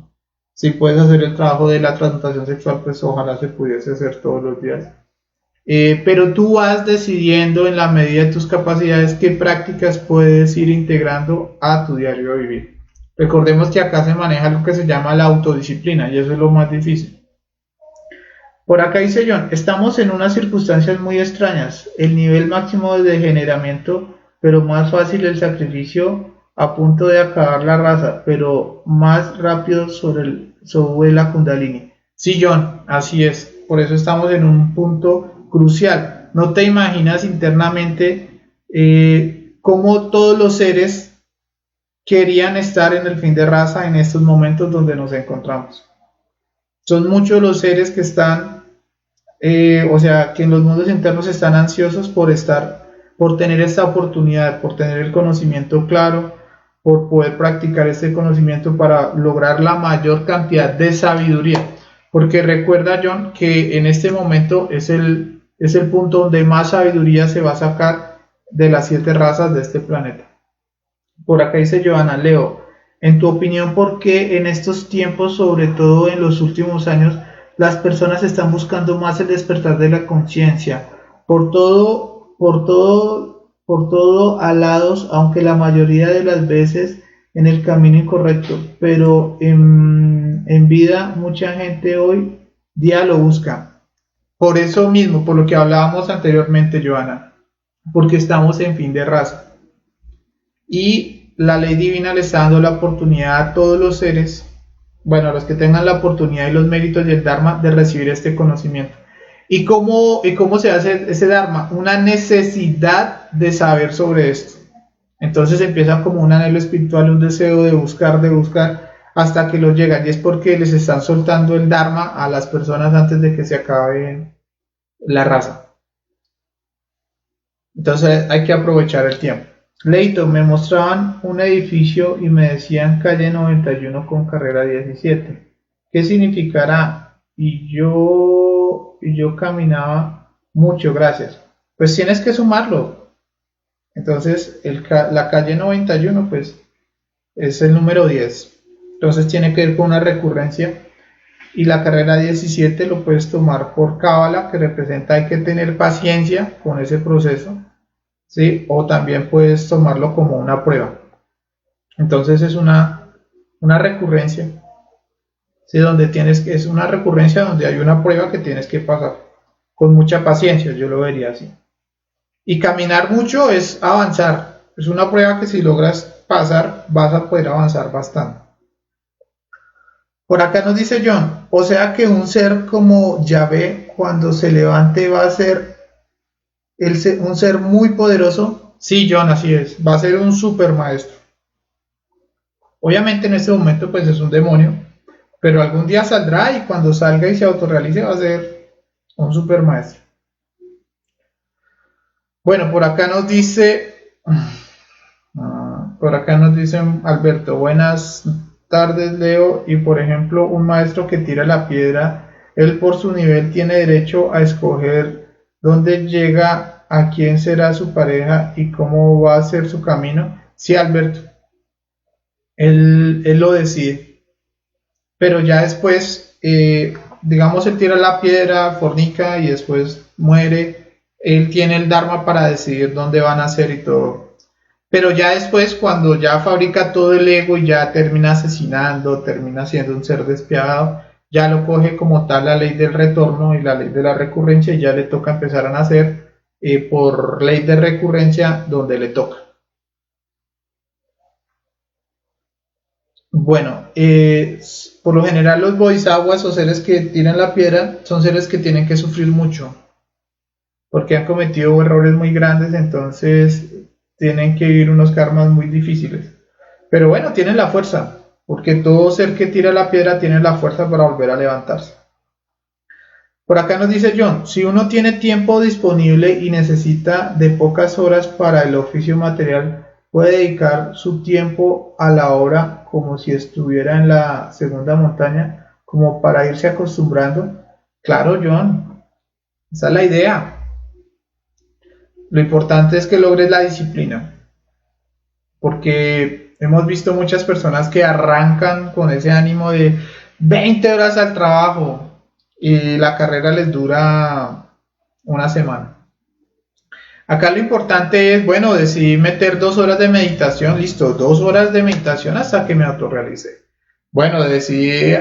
B: Si puedes hacer el trabajo de la transmutación sexual, pues ojalá se pudiese hacer todos los días. Pero tú vas decidiendo en la medida de tus capacidades qué prácticas puedes ir integrando a tu diario vivir. Recordemos que acá se maneja algo que se llama la autodisciplina y eso es lo más difícil. Por acá dice John, estamos en unas circunstancias muy extrañas, el nivel máximo de degeneramiento, pero más fácil el sacrificio a punto de acabar la raza, pero más rápido sobre la Kundalini. Sí, John, así es, por eso estamos en un punto crucial. No te imaginas internamente cómo todos los seres querían estar en el fin de raza en estos momentos donde nos encontramos. Son muchos los seres que están, o sea, que en los mundos internos están ansiosos por tener esta oportunidad, por tener el conocimiento claro, por poder practicar este conocimiento para lograr la mayor cantidad de sabiduría. Porque recuerda, John, que en este momento es el punto donde más sabiduría se va a sacar de las 7 razas de este planeta. Por acá dice Joana, Leo, en tu opinión, ¿por qué en estos tiempos, sobre todo en los últimos años, las personas están buscando más el despertar de la conciencia? Por todo alados, aunque la mayoría de las veces en el camino incorrecto, pero en vida mucha gente hoy día lo busca. Por eso mismo, por lo que hablábamos anteriormente, Joana, porque estamos en fin de raza. Y la ley divina le está dando la oportunidad a todos los seres, bueno, a los que tengan la oportunidad y los méritos y el Dharma de recibir este conocimiento. ¿Y cómo se hace ese Dharma? Una necesidad de saber sobre esto. Entonces empieza como un anhelo espiritual, un deseo de buscar, hasta que lo llegan. Y es porque les están soltando el Dharma a las personas antes de que se acabe la raza. Entonces hay que aprovechar el tiempo. Leito, me mostraban un edificio y me decían calle 91 con carrera 17. ¿Qué significará? Y yo caminaba mucho, gracias. Pues tienes que sumarlo. Entonces la calle 91 pues es el número 10. Entonces tiene que ver con una recurrencia. Y la carrera 17 lo puedes tomar por cábala, que representa hay que tener paciencia con ese proceso. ¿Sí? O también puedes tomarlo como una prueba. Entonces es una recurrencia, ¿sí? Es una recurrencia donde hay una prueba que tienes que pasar con mucha paciencia, yo lo vería así. Y caminar mucho es avanzar, es una prueba que si logras pasar vas a poder avanzar bastante. Por acá nos dice John, o sea que un ser como Yahvé cuando se levante va a ser un ser muy poderoso. Sí, John, así es, va a ser un super maestro. Obviamente en este momento pues es un demonio, pero algún día saldrá y cuando salga y se autorrealice va a ser un super maestro. Bueno, por acá nos dice Alberto, buenas tardes, Leo, y por ejemplo un maestro que tira la piedra, él por su nivel tiene derecho a escoger dónde llega, a quién será su pareja y cómo va a ser su camino. Sí, Alberto, él lo decide, pero ya después, digamos, él tira la piedra, fornica y después muere, él tiene el Dharma para decidir dónde van a ser y todo. Pero ya después, cuando ya fabrica todo el ego y ya termina asesinando, termina siendo un ser despiadado, ya lo coge como tal la ley del retorno y la ley de la recurrencia y ya le toca empezar a nacer por ley de recurrencia donde le toca. Bueno, por lo general los bodhisattvas o seres que tiran la piedra son seres que tienen que sufrir mucho porque han cometido errores muy grandes, entonces tienen que vivir unos karmas muy difíciles. Pero bueno, tienen la fuerza, porque todo ser que tira la piedra tiene la fuerza para volver a levantarse. Por acá nos dice John, si uno tiene tiempo disponible y necesita de pocas horas para el oficio material, puede dedicar su tiempo a la obra como si estuviera en la segunda montaña, como para irse acostumbrando. Claro, John, esa es la idea. Lo importante es que logres la disciplina, porque hemos visto muchas personas que arrancan con ese ánimo de 20 horas al trabajo y la carrera les dura una semana. Acá lo importante es, bueno, decidí meter 2 horas de meditación, listo, 2 horas de meditación hasta que me autorrealice. Bueno, decidí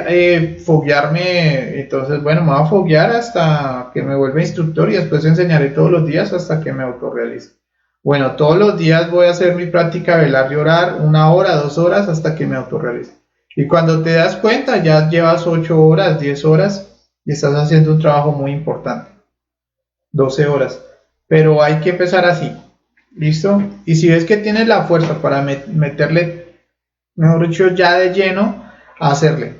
B: foguearme, entonces, bueno, me voy a foguear hasta que me vuelva instructor y después enseñaré todos los días hasta que me autorrealice. Bueno, todos los días voy a hacer mi práctica de velar y orar 1 hora, 2 horas hasta que me autorrealice. Y cuando te das cuenta, ya llevas 8 horas, 10 horas y estás haciendo un trabajo muy importante. 12 horas. Pero hay que empezar así. ¿Listo? Y si ves que tienes la fuerza para meterle, mejor dicho, ya de lleno, hacerle.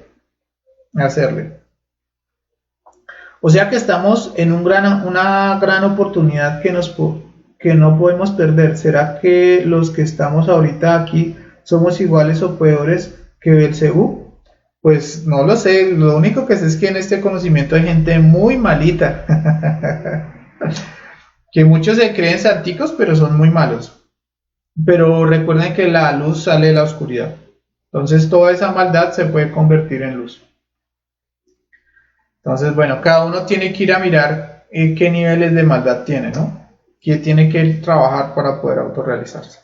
B: O sea que estamos en una gran oportunidad que no podemos perder. ¿Será que los que estamos ahorita aquí somos iguales o peores que Belcebú? Pues no lo sé. Lo único que sé es que en este conocimiento hay gente muy malita. Que muchos se creen santicos, pero son muy malos. Pero recuerden que la luz sale de la oscuridad. Entonces toda esa maldad se puede convertir en luz. Entonces, bueno, cada uno tiene que ir a mirar qué niveles de maldad tiene, ¿no? Que tiene que trabajar para poder autorrealizarse.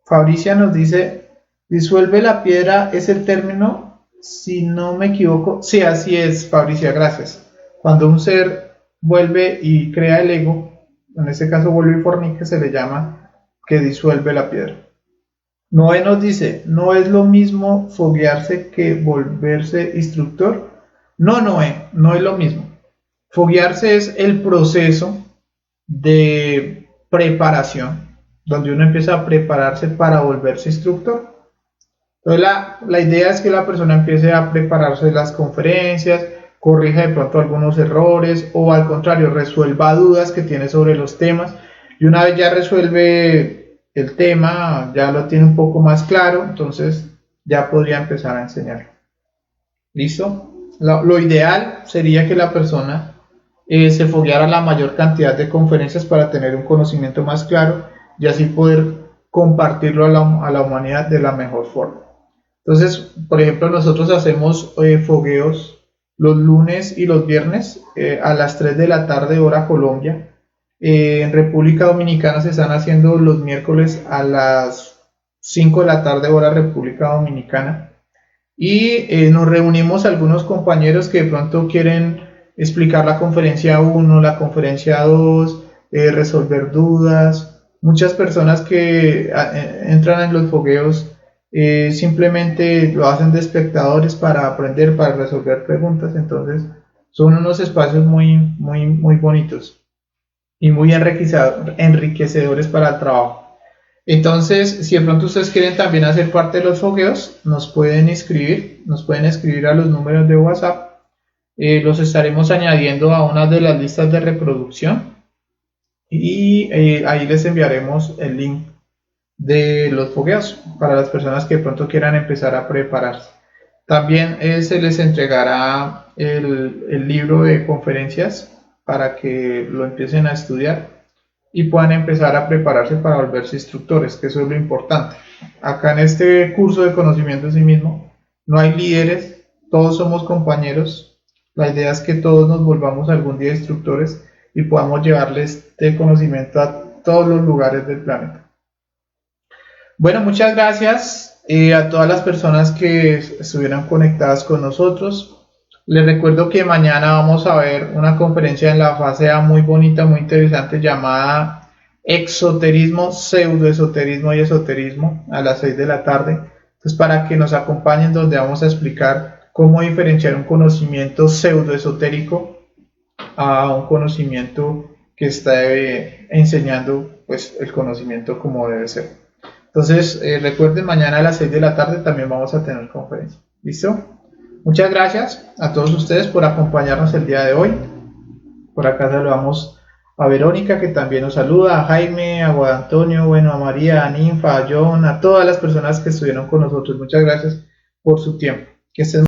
B: Fabricia nos dice, disuelve la piedra es el término, si no me equivoco. Sí, así es, Fabricia, gracias. Cuando un ser vuelve y crea el ego, en este caso vuelve y fornica, se le llama que disuelve la piedra. Noé nos dice, ¿no es lo mismo foguearse que volverse instructor? No, Noé, no es lo mismo. Foguearse es el proceso de preparación, donde uno empieza a prepararse para volverse instructor. Entonces la idea es que la persona empiece a prepararse de las conferencias, corrija de pronto algunos errores o al contrario, resuelva dudas que tiene sobre los temas y una vez ya resuelve el tema, ya lo tiene un poco más claro, entonces ya podría empezar a enseñar. ¿Listo? Lo ideal sería que la persona se fogueara la mayor cantidad de conferencias para tener un conocimiento más claro y así poder compartirlo a la humanidad de la mejor forma. Entonces, por ejemplo, nosotros hacemos fogueos los lunes y los viernes a las 3 de la tarde hora Colombia. En República Dominicana se están haciendo los miércoles a las 5 de la tarde hora República Dominicana. Y nos reunimos algunos compañeros que de pronto quieren explicar la conferencia 1, la conferencia 2, resolver dudas. Muchas personas que entran en los fogueos simplemente lo hacen de espectadores para aprender, para resolver preguntas. Entonces son unos espacios muy bonitos y muy enriquecedores para el trabajo. Entonces, si de pronto ustedes quieren también hacer parte de los fogueos, nos pueden escribir a los números de WhatsApp. Los estaremos añadiendo a una de las listas de reproducción y ahí les enviaremos el link de los fogueos para las personas que de pronto quieran empezar a prepararse. También se les entregará el libro de conferencias para que lo empiecen a estudiar y puedan empezar a prepararse para volverse instructores, que eso es lo importante. Acá en este curso de conocimiento de sí mismo no hay líderes, todos somos compañeros. La idea es que todos nos volvamos algún día instructores y podamos llevarles este conocimiento a todos los lugares del planeta. Bueno, muchas gracias a todas las personas que estuvieron conectadas con nosotros. Les recuerdo que mañana vamos a ver una conferencia en la fase A muy bonita, muy interesante, llamada Exoterismo, Pseudoesoterismo y Esoterismo a las 6 de la tarde. Entonces, para que nos acompañen, donde vamos a explicar cómo diferenciar un conocimiento pseudoesotérico a un conocimiento que está enseñando pues, el conocimiento como debe ser. Entonces, recuerden, mañana a las 6 de la tarde también vamos a tener conferencia. ¿Listo? Muchas gracias a todos ustedes por acompañarnos el día de hoy. Por acá saludamos a Verónica, que también nos saluda, a Jaime, a Juan Antonio, bueno, a María, a Ninfa, a John, a todas las personas que estuvieron con nosotros. Muchas gracias por su tiempo. Que estén